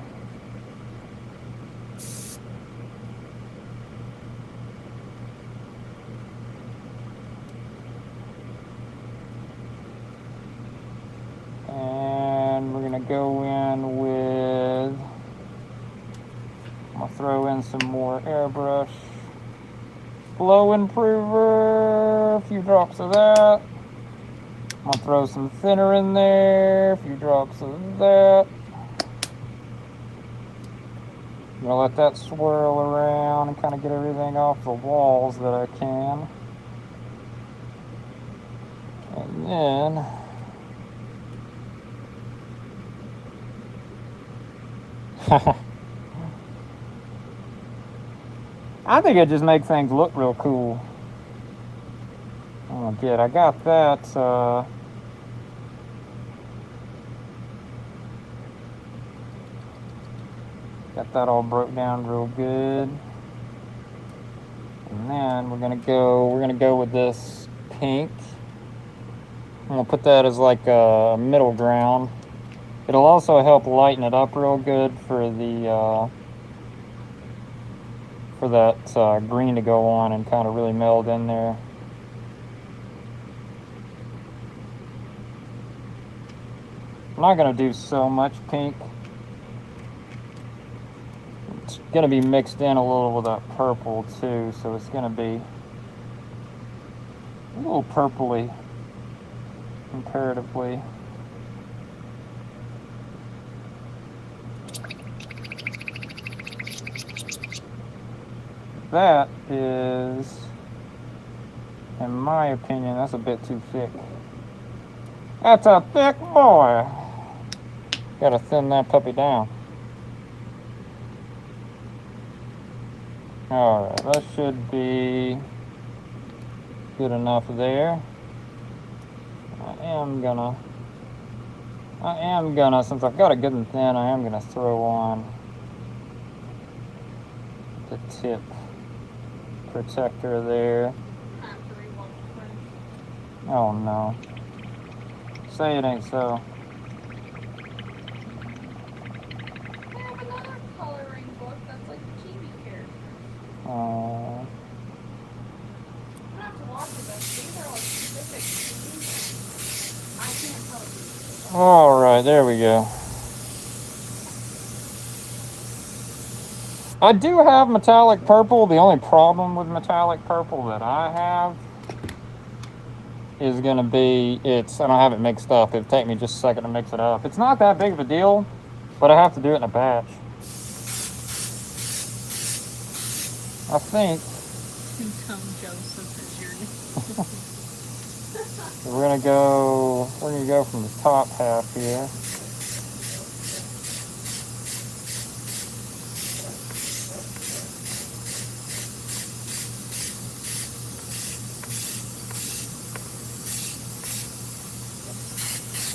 And we're gonna go in with, I'm gonna throw in some more airbrush flow improver, a few drops of that. I'm gonna throw some thinner in there, a few drops of that. I'm gonna let that swirl around and kind of get everything off the walls that I can. And then I think it just makes things look real cool. Oh, good. I got that. Got that all broke down real good. And then we're gonna go with this pink. I'm gonna put that as like a middle ground. It'll also help lighten it up real good for the for that green to go on and kind of really meld in there. I'm not gonna do so much pink. It's gonna be mixed in a little with that purple too, so it's gonna be a little purpley comparatively. That is, in my opinion, that's a bit too thick. That's a thick boy. Gotta thin that puppy down. Alright, that should be good enough there. I am gonna, since I've got it good and thin, I am gonna throw on the tip protector there. Oh no. Say it ain't so. I have another coloring book that's like a chibi character. Oh. I'm gonna have to watch it though. These are like specific themes. I can't tell you. Alright, there we go. I do have metallic purple. The only problem with metallic purple that I have is going to be, I don't have it mixed up. It'll take me just a second to mix it up. It's not that big of a deal, but I have to do it in a batch. I think we're gonna go from the top half here.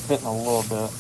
Fitting a little bit.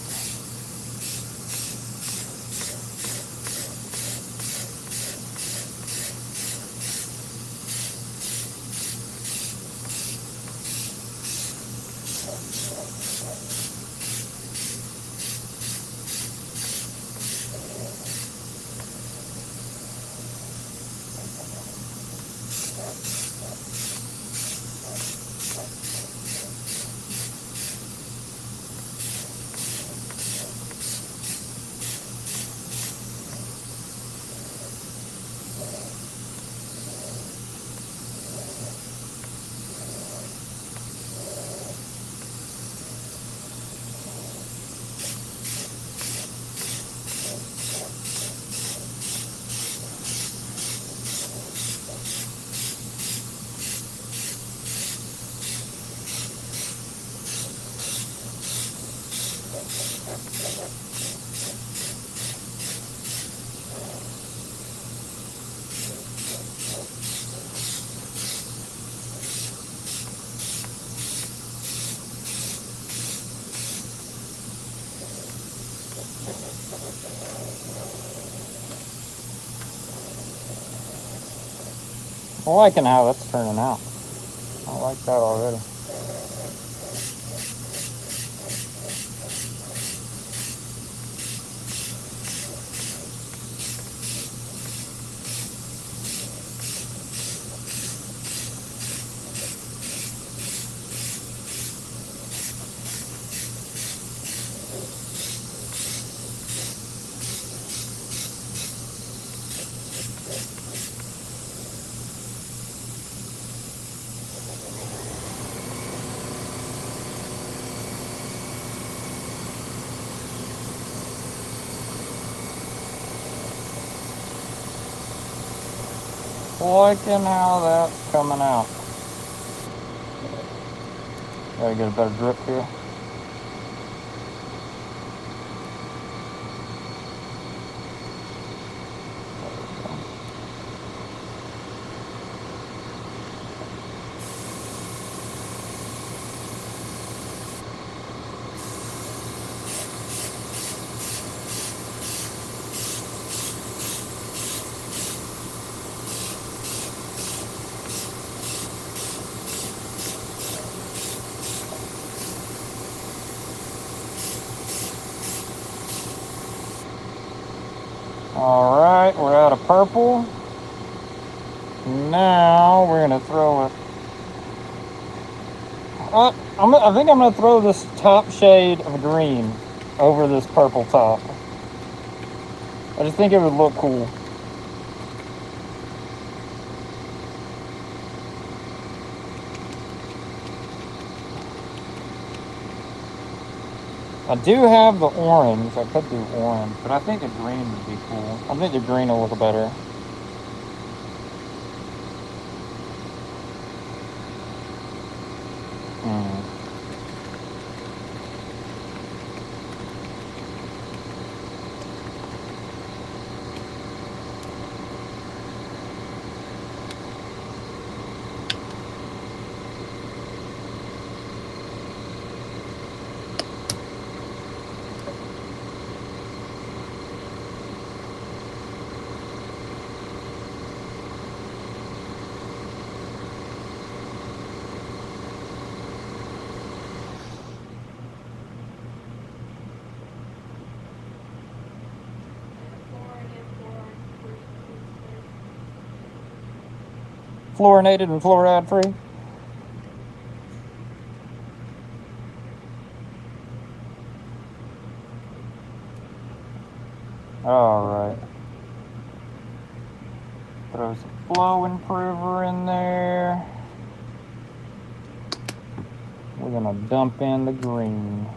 I'm liking how that's turning out. I like that already. Liking how that's coming out. Gotta get a better grip here. All right, we're out of purple. Now we're gonna throw it. I think I'm gonna throw this top shade of green over this purple top. I just think it would look cool. I do have the orange. I could do orange, but I think the green would be cool. I think the green will look better. Fluorinated and fluoride free. All right. Throw some flow improver in there. We're gonna dump in the green.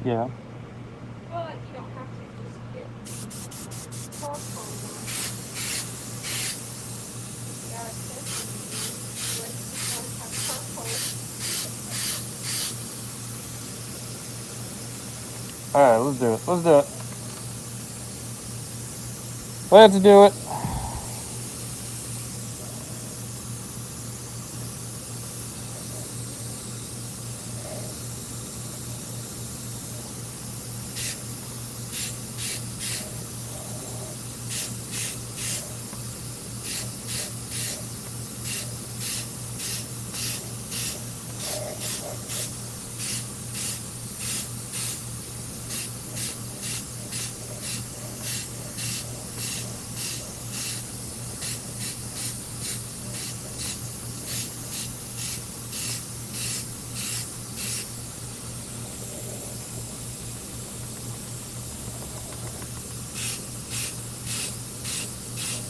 Yeah. But you don't have to just get charcoal on them. You gotta test them. Let them have charcoal. Alright, let's do it. Let's do it. Let's do it.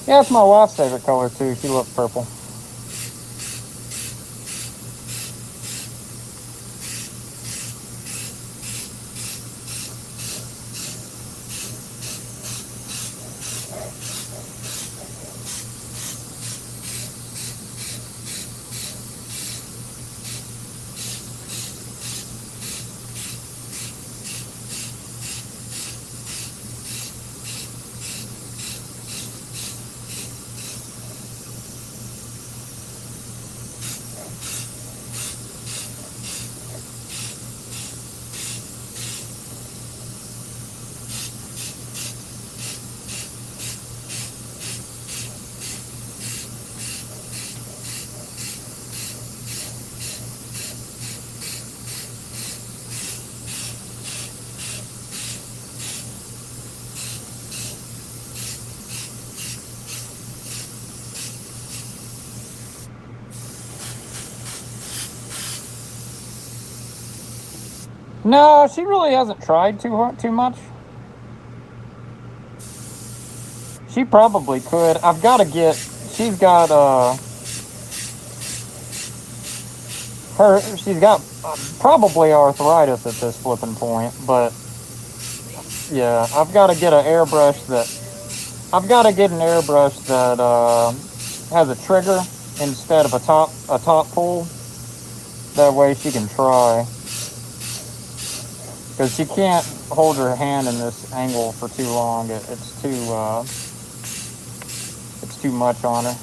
Yeah, it's my wife's favorite color too. She loves purple. No, she really hasn't tried too much. She probably could. I've got to get. She's got She's got probably arthritis at this flipping point, but yeah, I've got to get an airbrush that. I've got to get an airbrush that has a trigger instead of a top pull. That way she can try, because she can't hold her hand in this angle for too long. It's too much on her.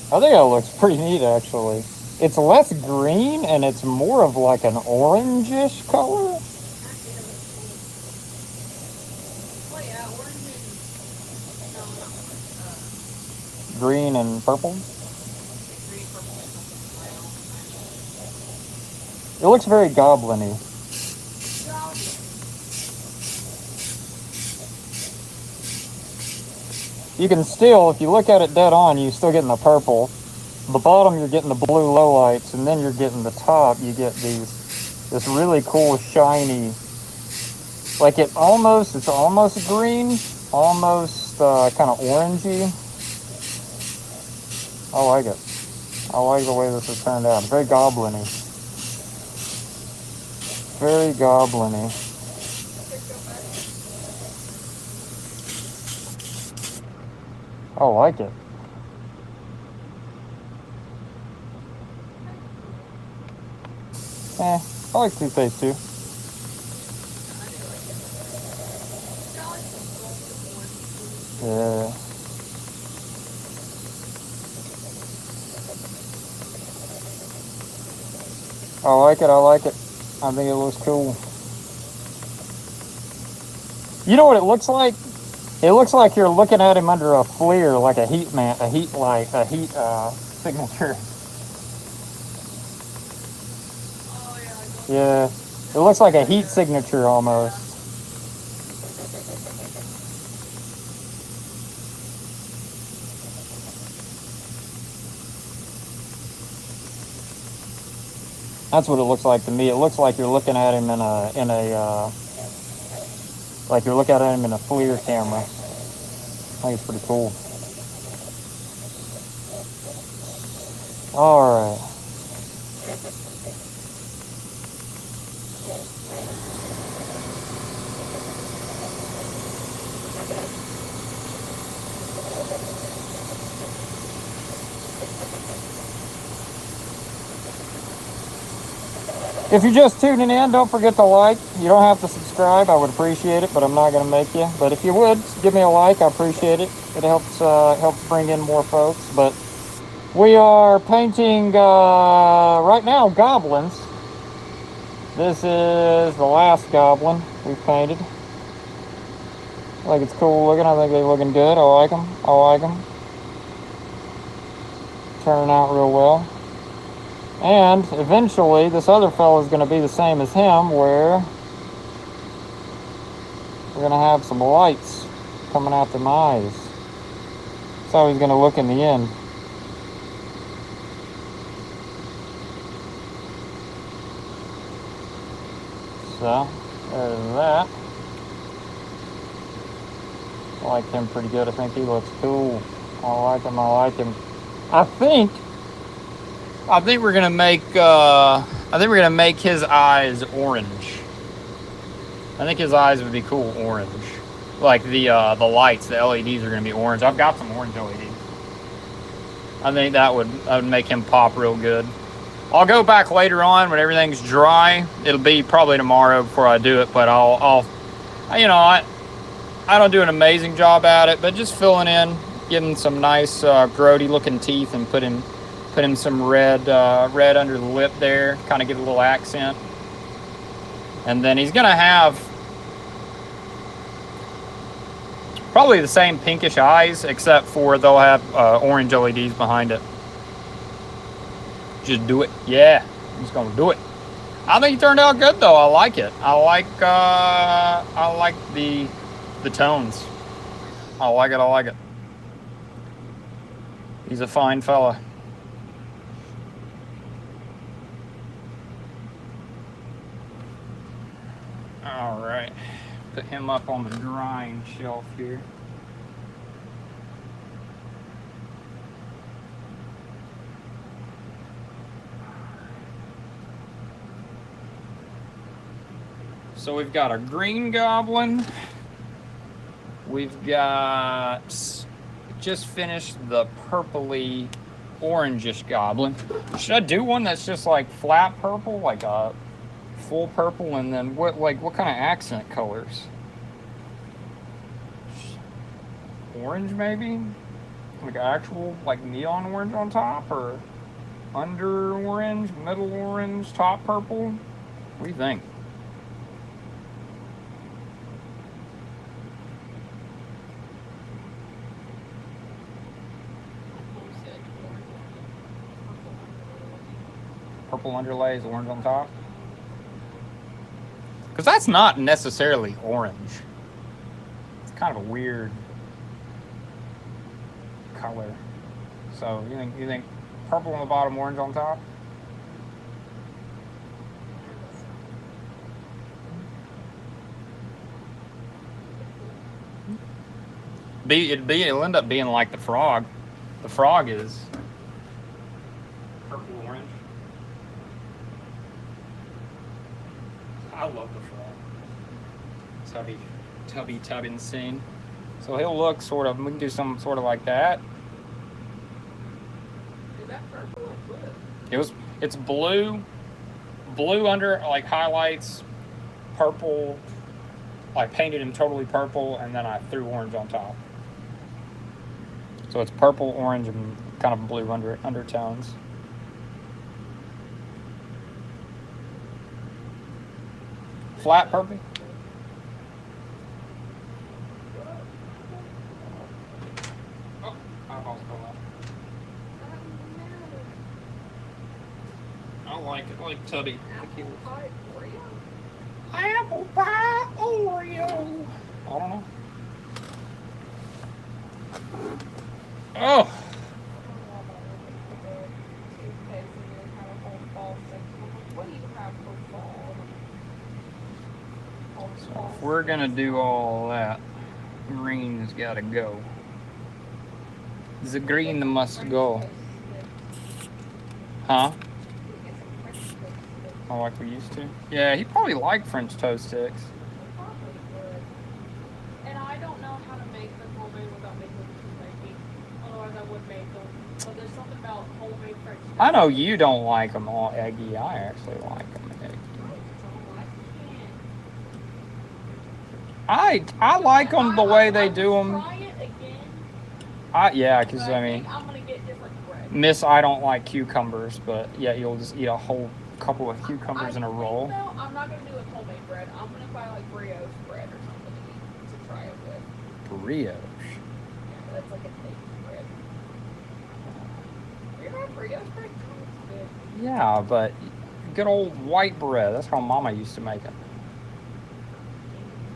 I think that looks pretty neat, actually. It's less green and it's more of like an orangish color. Green and purple. It looks very goblin-y. You can still, if you look at it dead on, you're still getting the purple. The bottom, you're getting the blue lowlights, and then you're getting the top. You get this really cool shiny, like it's almost green, almost kind of orangey. I like it. I like the way this has turned out. Very goblin-y. Very goblin-y. I like it. I like toothpaste too. Yeah. I like it. I like it. I think it looks cool. You know what it looks like? It looks like you're looking at him under a FLIR, like a heat signature. Yeah, it looks like a heat signature almost. That's what it looks like to me. It looks like you're looking at him like you're looking at him in a FLIR camera. I think it's pretty cool. All right. If you're just tuning in, don't forget to like. You don't have to subscribe. I would appreciate it, but I'm not going to make you. But if you would, give me a like. I appreciate it. It helps bring in more folks. But we are painting right now goblins. This is the last goblin we've painted. I think it's cool looking. I think they're looking good. I like them. I like them. Turning out real well. And eventually, this other fellow is going to be the same as him, where we're going to have some lights coming out the eyes. That's how he's going to look in the end. So, there's that. I like him pretty good. I think he looks cool. I like him. I like him. I think we're gonna make his eyes orange. I think his eyes would be cool orange. Like the lights, the LEDs are gonna be orange. I've got some orange LEDs. I think that would make him pop real good. I'll go back later on when everything's dry. It'll be probably tomorrow before I do it, but I don't do an amazing job at it, but just filling in, getting some nice grody looking teeth, and put him some red under the lip there, kind of give it a little accent. And then he's gonna have probably the same pinkish eyes, except for they'll have orange LEDs behind it. Just do it. Yeah, I'm just gonna do it. I think it turned out good though. I like it. I like the tones. I like it. He's a fine fella. All right, put him up on the drying shelf here. So we've got a green goblin. We've got, just finished the purpley orangish goblin. Should I do one that's just like flat purple, like a full purple, and then what kind of accent colors? Orange maybe? Like actual like neon orange on top, or under orange, middle orange, top purple? What do you think? Purple underlays, orange on top? Because that's not necessarily orange. It's kind of a weird color. So you think purple on the bottom, orange on top? It'll end up being like the frog. The frog is purple orange. I love the frog. Tubby tubbing scene. So he'll look sort of, we can do some sort of like that. Is that purple or blue? It's blue under like highlights, purple, I painted him totally purple, and then I threw orange on top. So it's purple, orange, and kind of blue undertones. Flat purple. Oh, eyeballs fell out. I like it, like Tubby. Apple pie Oreo? Apple pie Oreo. I don't know. Oh. So if we're gonna do all that, green has got to go. The green must go. Huh? Oh, like we used to? Yeah, he probably liked French toast sticks. And I don't know how to make them homemade without making them too leggy. Otherwise, I would make them. But there's something about homemade French toast. I know you don't like them all eggy. I actually like them eggy. I like them the way they do them. Try it again. Yeah, because I mean, I'm gonna get different bread. Miss, I don't like cucumbers, but yeah, you'll just eat a whole couple of cucumbers in a roll. No, I'm not gonna do it homemade bread. I'm gonna buy like brioche bread or something to try it with. Brioche. Yeah, that's like a thick bread. You ever had brioche bread? It's good. Yeah, but good old white bread. That's how Mama used to make it.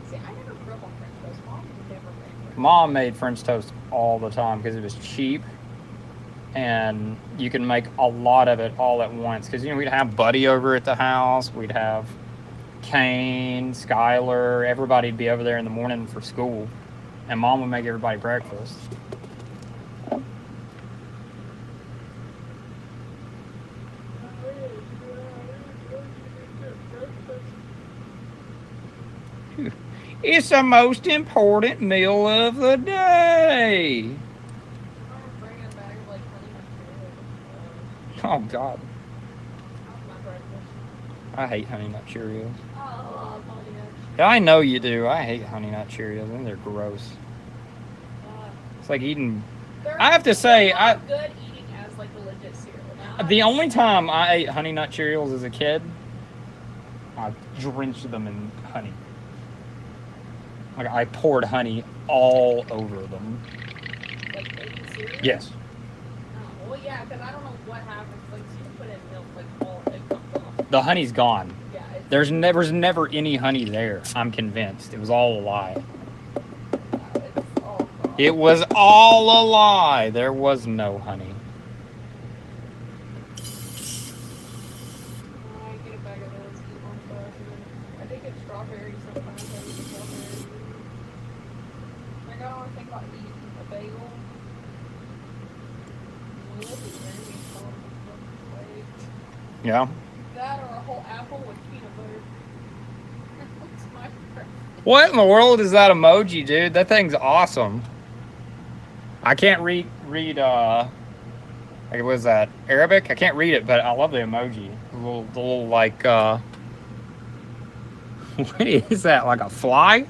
See, I never grew up on French toast. Mom never made French. Mom made French toast all the time because it was cheap, and you can make a lot of it all at once. Because we'd have Buddy over at the house, we'd have Kane, Skylar, everybody'd be over there in the morning for school, and Mom would make everybody breakfast. It's the most important meal of the day. Oh, God. I hate Honey Nut Cheerios. Yeah, I know you do. I hate Honey Nut Cheerios. I think they're gross. It's like eating... I have to say, good eating as like the legit cereal. The only time I ate Honey Nut Cheerios as a kid, I drenched them in honey. Like, I poured honey all over them. Like baby cereal? Yes. Oh, well, yeah, because I don't know what happens. Like, so you put in milk, like, all it comes off. The honey's gone. Yeah. There's never any honey there. I'm convinced. It was all a lie. It's all gone. It was all a lie. There was no honey. I get a bag of those, eat one first, and then I think it's strawberry sometimes. I think about eating a bagel. Yeah. That or a whole apple with peanut butter. That's my preference. What in the world is that emoji, dude? That thing's awesome. I can't read like, what is that, Arabic? I can't read it, but I love the emoji. The little like what is that? Like a fly?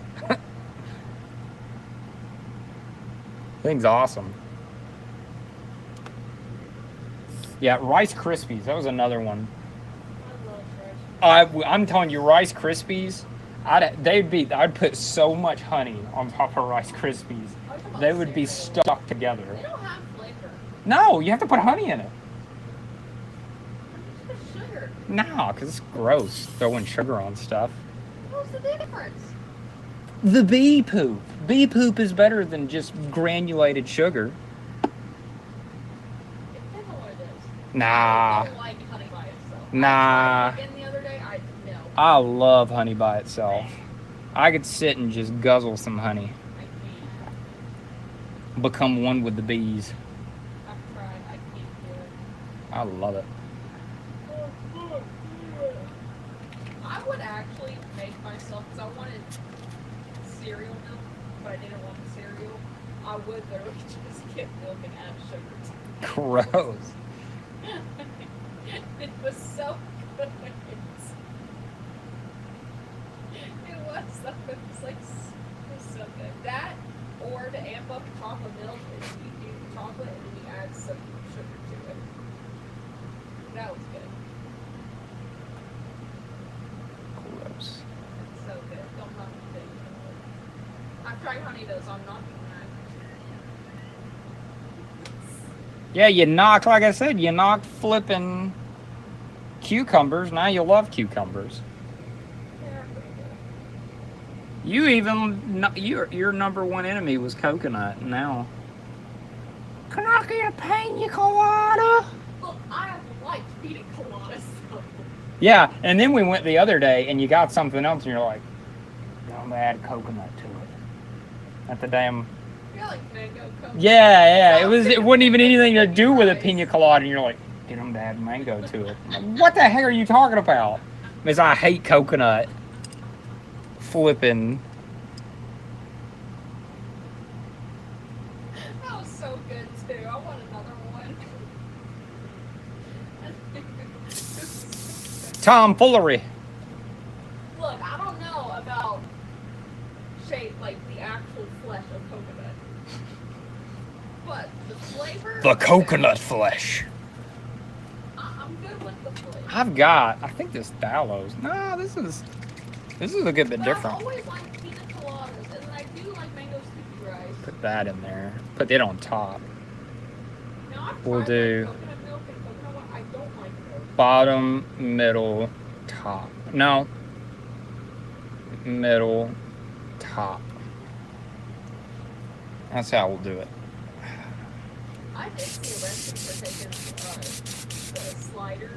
Thing's awesome. Yeah, Rice Krispies. That was another one. I'm telling you, Rice Krispies. I'd put so much honey on top of Rice Krispies. They would be stuck together. They don't have flavor. No, you have to put honey in it. Just put sugar. No, because it's gross throwing sugar on stuff. What's the difference? The bee poop. Bee poop is better than just granulated sugar. It depends on what it is. Nah. I don't like honey by itself. Nah. I tried it again the other day. No. I love honey by itself. I could sit and just guzzle some honey. I can't. Become one with the bees. I've tried. I can't do it. I love it. I would actually make myself, because I wanted cereal milk, but I didn't want the cereal. I would literally just get milk and add sugar to it. Gross. It was so good. It was so good. It was so good. That, or to amp up chocolate milk, is you do chocolate and then you add some sugar to it. That was good. Gross. It's so good. Don't knock the thing. I've tried honey though, so I'm not doing that. Yeah, you knocked, like I said, you knocked flipping cucumbers. Now you love cucumbers. They're pretty good. You even, your number one enemy was coconut. Now, can I get a pina colada? Look, I like pina coladas. So. Yeah, and then we went the other day and you got something else and you're like, I'm gonna add coconut to it. At the damn. Yeah, like mango coconut. Yeah. It wasn't even anything to do with a pina colada, and you're like, get them to add mango to it. Like, what the heck are you talking about? Because I hate coconut. Flipping. That was so good too. I want another one. Tomfoolery. Look, I don't know about shape, like the actual flesh of coconut. But the flavor. The coconut flesh. I'm good with the flavor. I think this Dallows. No, this is a good bit But different. I've always liked pina coladas, and I do like mango sticky rice. Put that in there. Put it on top. Now, I've We'll tried, do like, coconut milk and coconut water. I don't like those. bottom, middle, top. No. Middle, top. That's how we'll do it. I did see a recipe for taking the sliders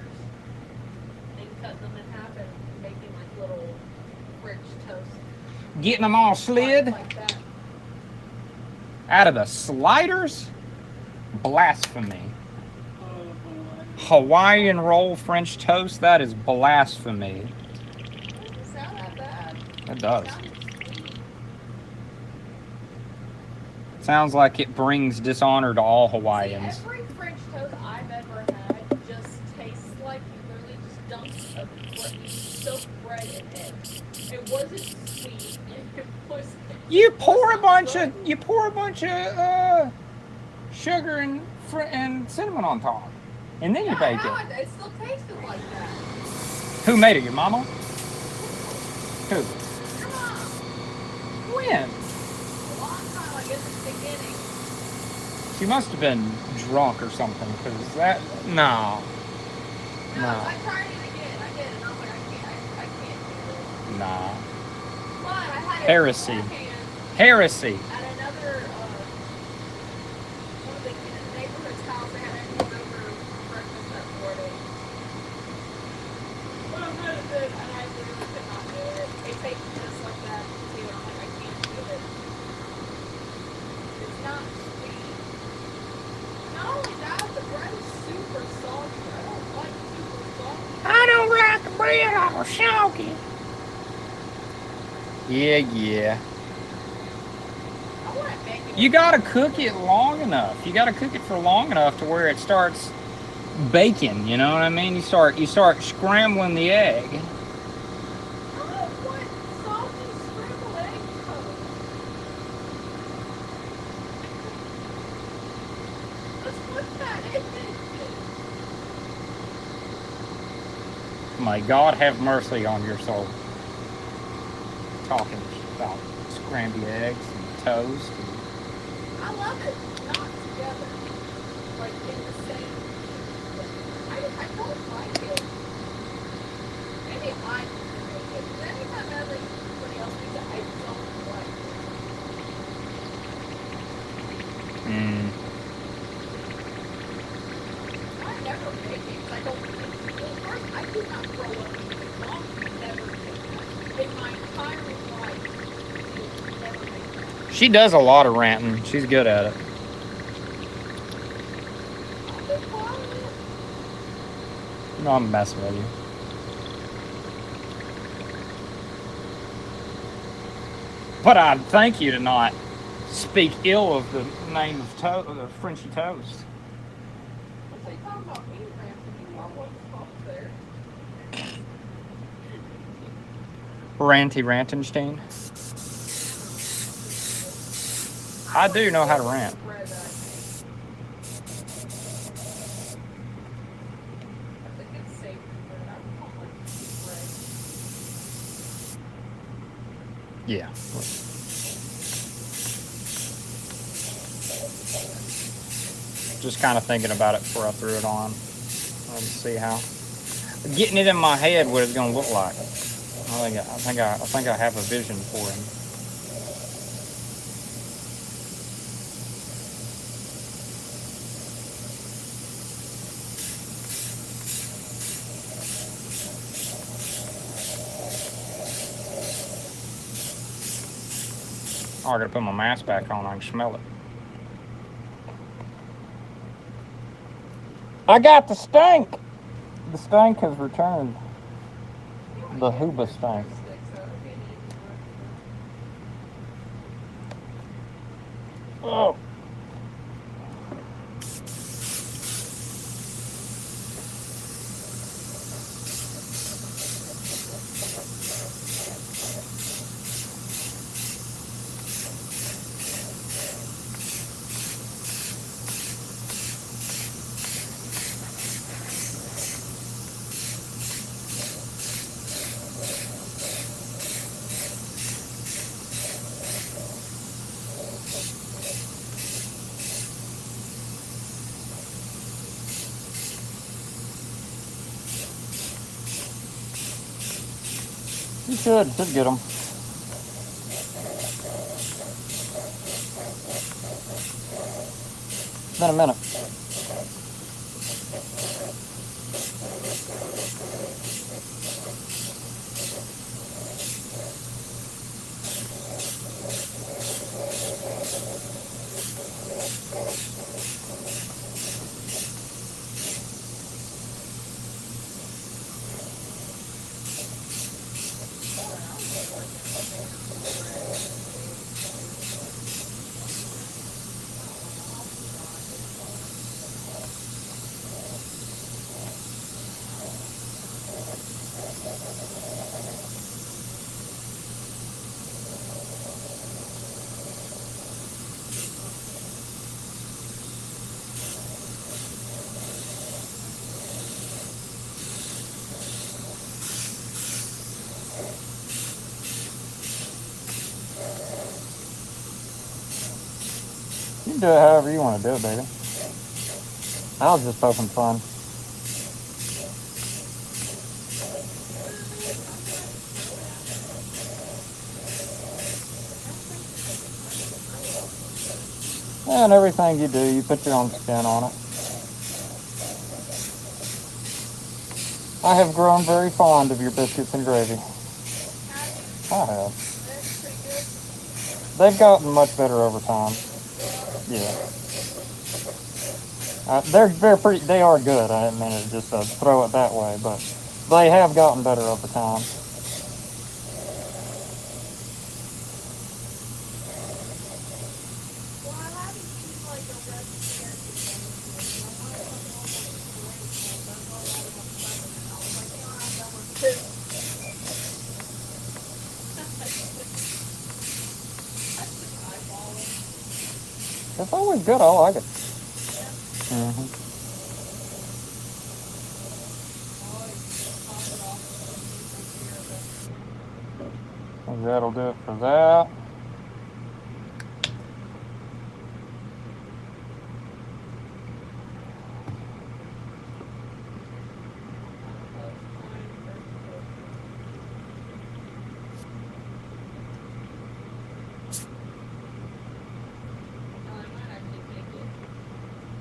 and cutting them in half and making like little French toast. Getting them all slid Like that. out of the sliders? Blasphemy. Hawaiian roll French toast? That is blasphemy. It doesn't sound that bad. It does. It sounds sweet. Sounds like it brings dishonor to all Hawaiians. See, every French toast I've ever had just tastes like you literally just dumped soaked bread in it. It wasn't sweet. It was. You pour a bunch of sugar and cinnamon on top, and then you bake it. It still tasted like that. Who made it? Your mama? Who? Your mom. When? A long time, like in the beginning. She must have been drunk or something, because that, no. No, No. I tried it again. I did, and I was like, I can't do this. Nah. But I had it Heresy. beforehand Heresy. at another, one of the kids in the neighborhood's house. They had everyone over for breakfast that morning. But I'm good at it, and I literally could not do it. It tasted just like that, too. I'm like, I can't do it. not sweet. Not only that, the bread is super salty. I don't like super salty. I don't like the bread all soggy. Yeah, yeah. I want to make it. You gotta cook it long enough. You gotta cook it for long enough to where it starts baking. You know what I mean? You start scrambling the egg. I don't want salty scrambled egg toast. Let's put that in. My God, have mercy on your soul. Talking about scrambled eggs and toast. I love it. Not together. Like in the same. I don't like it. Maybe I need to make it. But anytime everybody else makes it, I don't like it. I never make it because I don't think. Well, first, I did not grow up eating it. Mom never did that. In my entire life, she never made that. She does a lot of ranting. She's good at it. No, I'm messing with you. But I'd thank you to not speak ill of the name of the Frenchy toast. What's they talking about me, Ramsey? You are what's up there. Ranty Rantenstein. I do know how to rant. Yeah. Just kind of thinking about it before I threw it on. Let's see how. Getting it in my head what it's gonna look like. I think I have a vision for him. Oh, I gotta put my mask back on. I can smell it. I got the stank. The stank has returned. The Huba stank. Oh. You should get them. It's been a minute. You can do it however you want to do it, baby. I was just poking fun. And everything you do, you put your own spin on it. I have grown very fond of your biscuits and gravy. I have. They've gotten much better over time. Yeah. They are good. I didn't mean to just throw it that way, but they have gotten better over time. Well, I haven't used like a red smear thing and I wanted something a little more graceful, but I thought about it on the second and I was like, you know, I'm done with this. I just eyeball it. It's always good. I like it. Yeah. Mm-hmm. I always top it off with some maple syrup. That'll do it for that.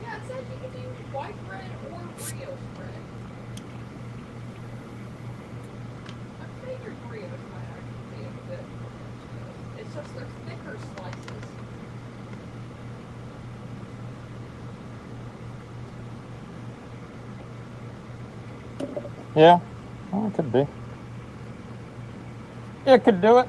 Yeah, it says you can do white bread or brioche bread. I figured brioche might actually be a bit more. It's just they're thicker slices. Yeah, well, it could be. It could do it.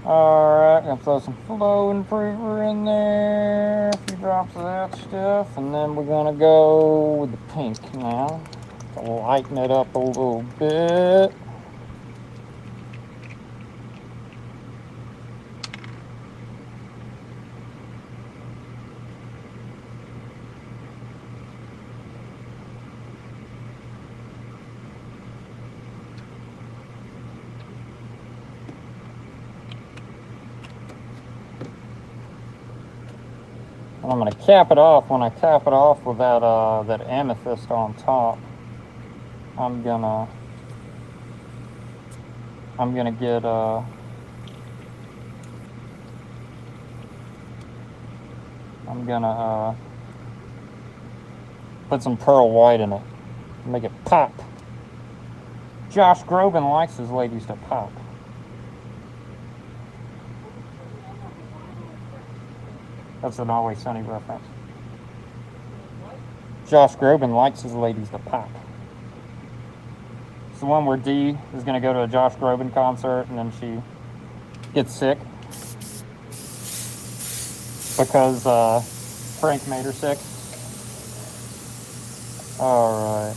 Alright, gonna throw some flow improver in there, a few drops of that stuff, and then we're gonna go with the pink now to lighten it up a little bit. And I'm gonna cap it off. When I cap it off with that that amethyst on top, I'm gonna get I'm gonna put some pearl white in it, make it pop. Josh Groban likes his ladies to pop. That's an Always Sunny reference. Josh Groban likes his ladies to pop. It's the one where Dee is going to go to a Josh Groban concert and then she gets sick because Frank made her sick. Alright.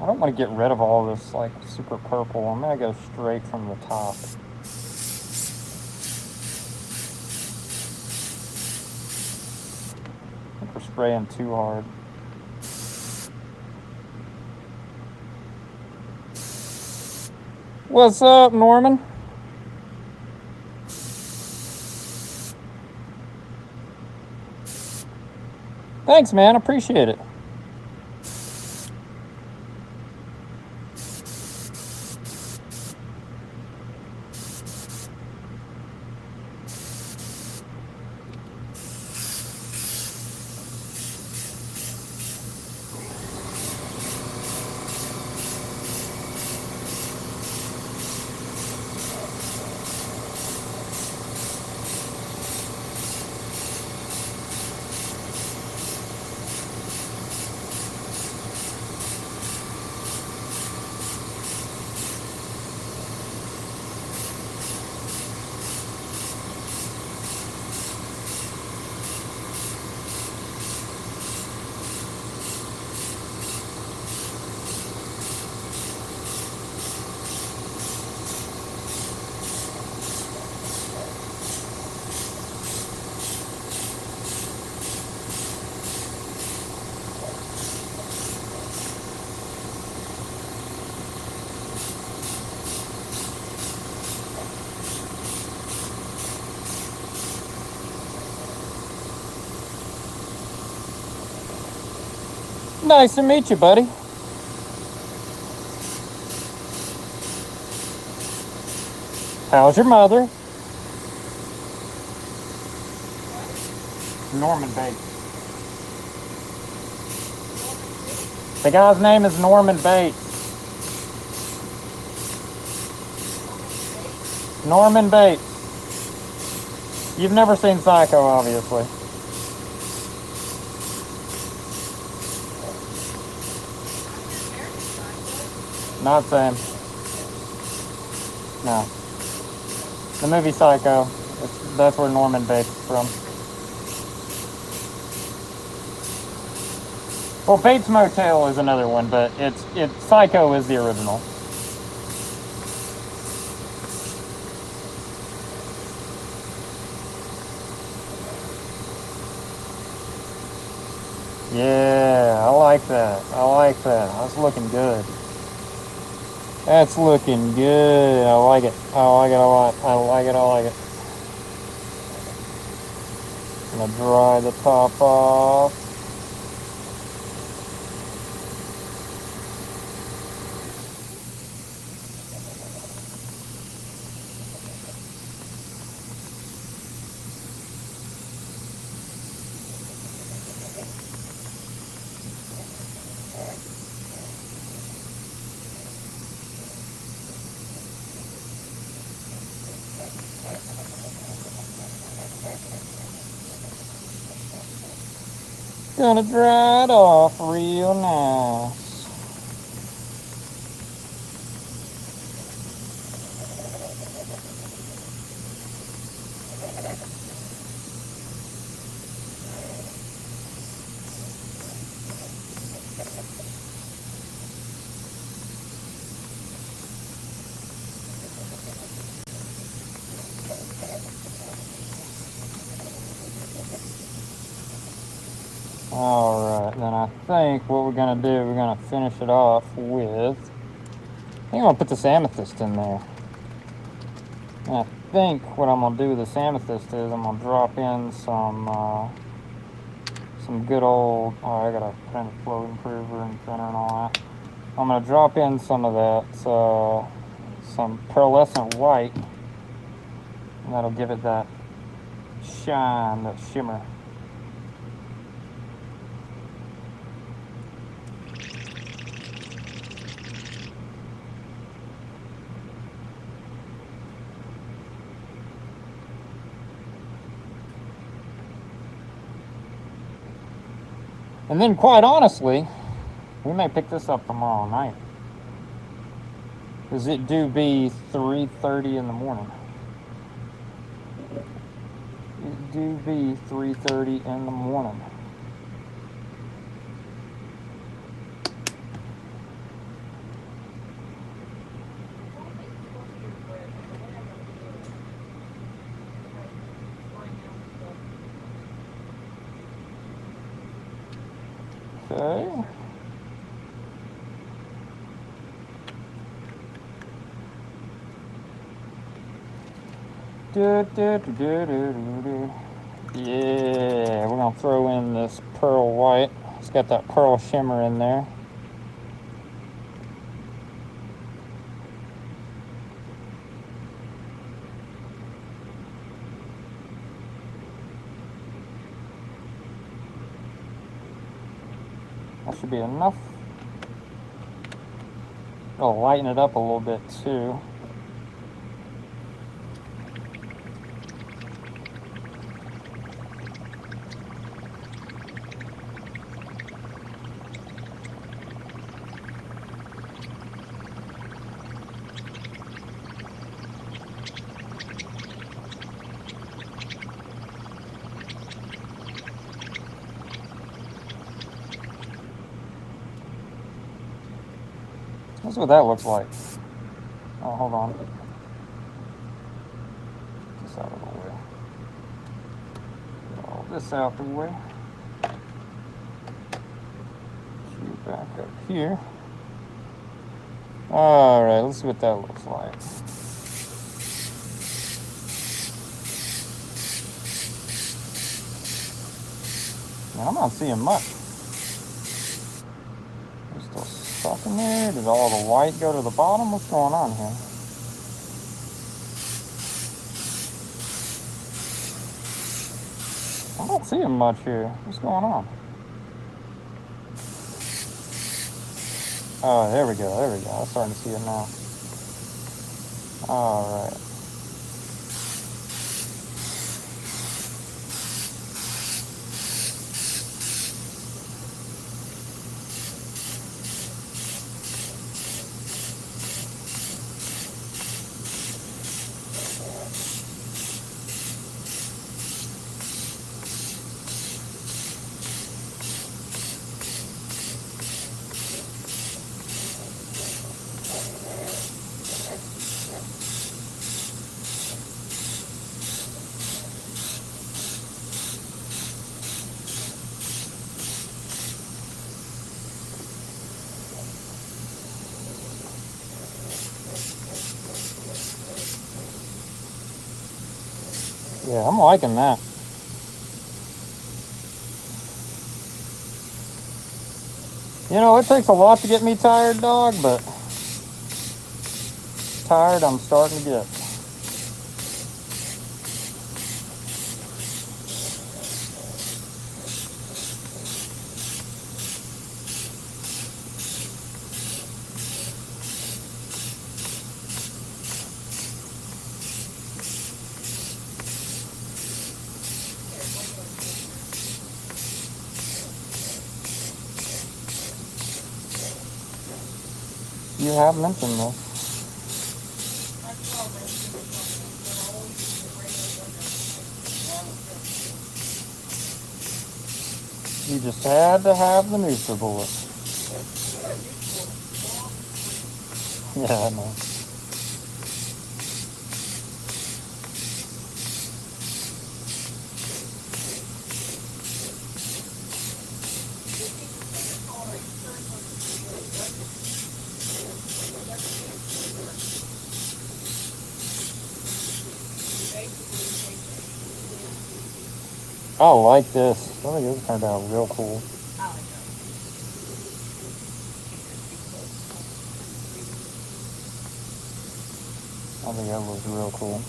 I don't want to get rid of all this like super purple. I'm going to go straight from the top. I think we're spraying too hard. What's up, Norman? Thanks, man. Appreciate it. Nice to meet you, buddy. How's your mother? Norman Bates. The guy's name is Norman Bates. Norman Bates. You've never seen Psycho, obviously. Not same. No. The movie Psycho. That's where Norman Bates is from. Well, Bates Motel is another one, but it's Psycho is the original. Yeah, I like that. I like that. That's looking good. That's looking good. I like it. I like it a lot. I like it. I like it. I'm gonna dry the top off. Gonna dry it off real nice. Alright, then I think what we're gonna do, we're gonna finish it off with, I think I'm gonna put this amethyst in there. And I think what I'm gonna do with this amethyst is I'm gonna drop in some good old, oh, I gotta put in a flow improver and thinner and all that. I'm gonna drop in some of that, some pearlescent white, and that'll give it that shine, that shimmer. And then, quite honestly, we may pick this up tomorrow night, because it do be 3:30 in the morning. It do be 3:30 in the morning. Okay. Yeah, we're gonna throw in this pearl white. It's got that pearl shimmer in there. That should be enough. It'll lighten it up a little bit too. That's what that looks like. Oh, hold on. Get this out of the way. Get all this out the way. Shoot back up here. All right, let's see what that looks like. Man, I'm not seeing much. There's still stuff in there. Did all the white go to the bottom? What's going on here? I'm not seeing much here. What's going on? Oh, there we go. There we go. I'm starting to see it now. All right. Yeah, I'm liking that. You know, it takes a lot to get me tired, dog, but tired I'm starting to get. You have mentioned this. You just had to have the NutriBullet. Yeah, I know. I like this. I think this turned out real cool. I think that looks real cool.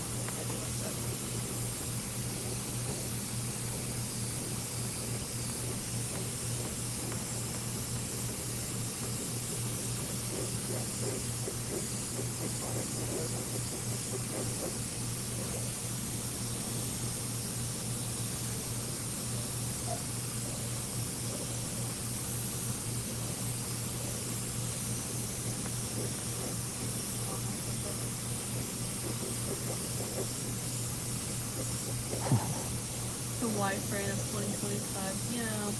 The white brand of 2025, yeah.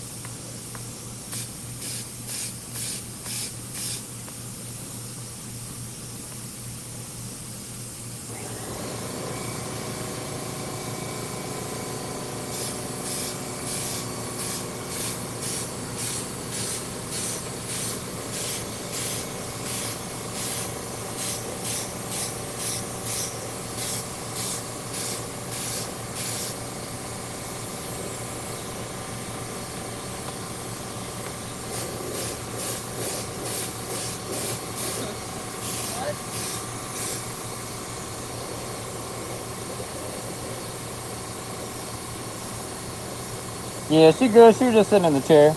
Yeah, she good. She was just sitting in the chair.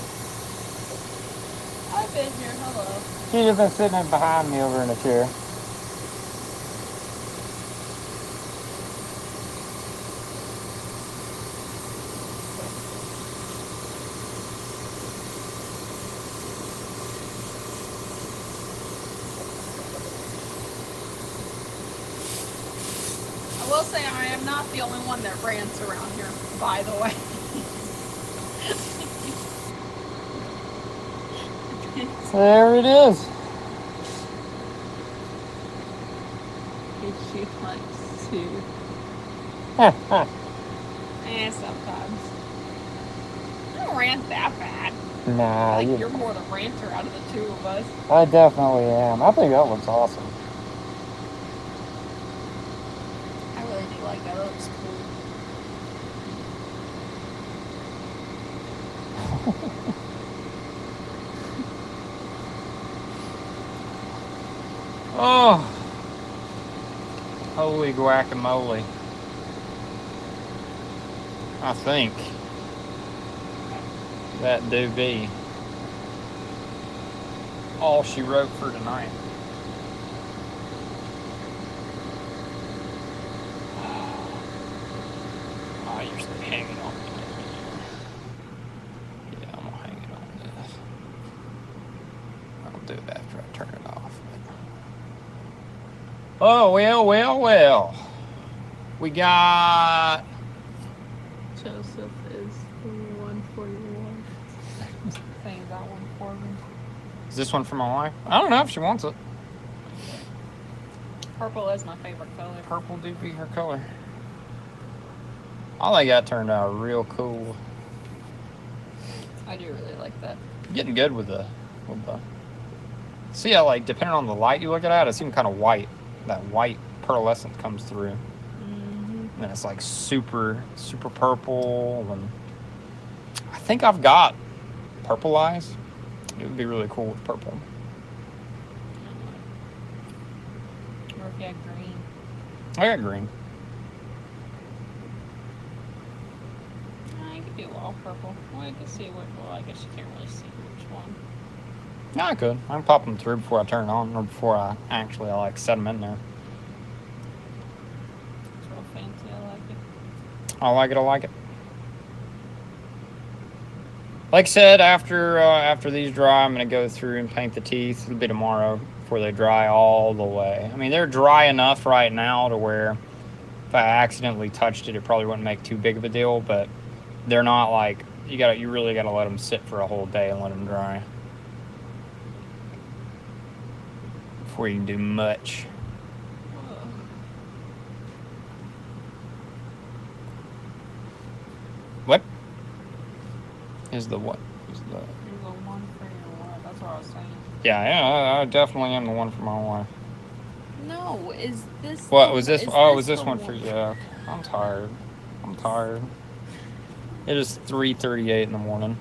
I've been here, hello. She just been sitting in behind me over in the chair. I will say I am not the only one that rants around here, by the way. There it is. She likes to. Sometimes. I don't rant that bad. Nah, I think you're more the ranter out of the two of us. I definitely am. I think that looks awesome. I really do like that. That looks cool. Oh, holy guacamole. I think that do be all she wrote for tonight. Oh, you're still hanging on to it. Yeah, I'm gonna hang it on this. I'll do it after I turn it off. Oh, well. We got... Joseph is 141. Saying that one for me. Is this one for my wife? I don't know if she wants it. Purple is my favorite color. Purple do be her color. I think that turned out real cool. I do really like that. Getting good with the see how, like, depending on the light you look at it seems kind of white. That white pearlescent comes through. Mm-hmm. And then it's like super purple. And I think I've got purple eyes. It would be really cool with purple. Or if you had green. I got green. I could do all purple. Well, I can see what. Well, I guess you can't really see which one. Yeah, I could. I can pop them through before I turn it on, or before I actually like set them in there. It's real fancy. I like it. I like it. I like it. Like I said, after these dry, I'm gonna go through and paint the teeth. It'll be tomorrow before they dry all the way. I mean, they're dry enough right now to where if I accidentally touched it, it probably wouldn't make too big of a deal. But they're not like you really gotta let them sit for a whole day and let them dry before you can do much. What? Is the what? Is the... You're the one for your wife. That's what I was saying. Yeah, I definitely am the one for my wife. No, is this... What was this? Oh, was this one one for you? Okay. I'm tired. It is 3:38 in the morning.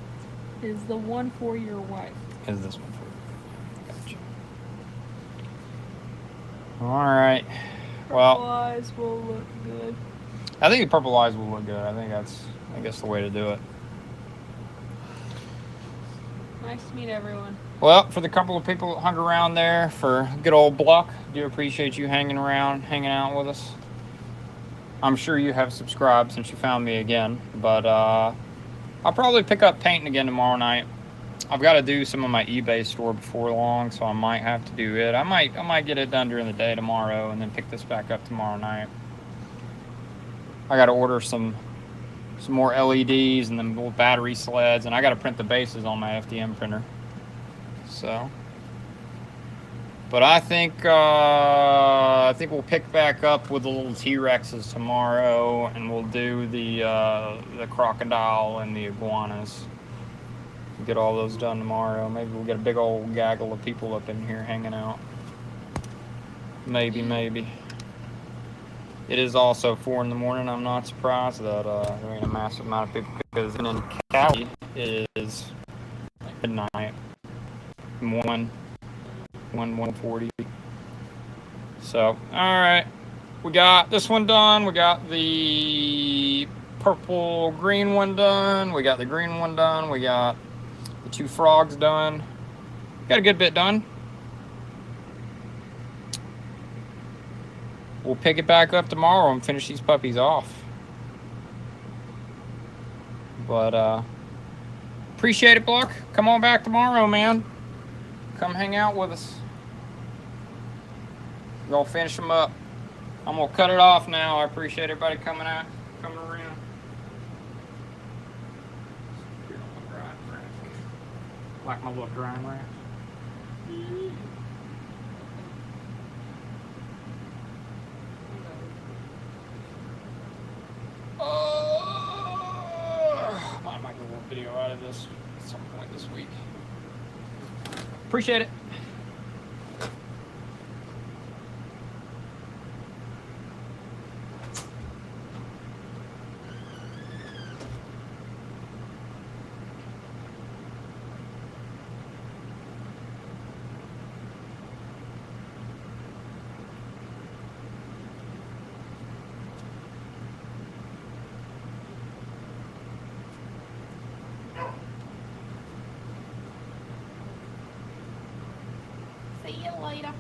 Is the one for your wife? Is this one for you? Gotcha. All right. Well, purple eyes will look good. I think the purple eyes will look good. I think that's the way to do it. Nice to meet everyone. Well, for the couple of people that hung around there for good old Block, do appreciate you hanging out with us. I'm sure you have subscribed since you found me again, but I'll probably pick up painting again tomorrow night. I've got to do some of my eBay store before long, so I might have to do it. I might get it done during the day tomorrow and then pick this back up tomorrow night. I got to order some more LEDs and then little battery sleds, and I got to print the bases on my FDM printer. So, but I think we'll pick back up with the little T-Rexes tomorrow, and we'll do the crocodile and the iguanas. We'll get all those done tomorrow. Maybe we'll get a big old gaggle of people up in here hanging out. Maybe. It is also 4 in the morning. I'm not surprised that there ain't a massive amount of people, because in Cali it is midnight. 1:40. So, alright. We got this one done. We got the purple green one done. We got the green one done. We got the 2 frogs done. Got a good bit done. We'll pick it back up tomorrow and finish these puppies off. But appreciate it, Block. Come on back tomorrow, man. Come hang out with us. We're gonna finish them up. I'm gonna cut it off now. I appreciate everybody coming around. Like my little drying rack. Might get a little video out of this at some point this week. Appreciate it. See you later.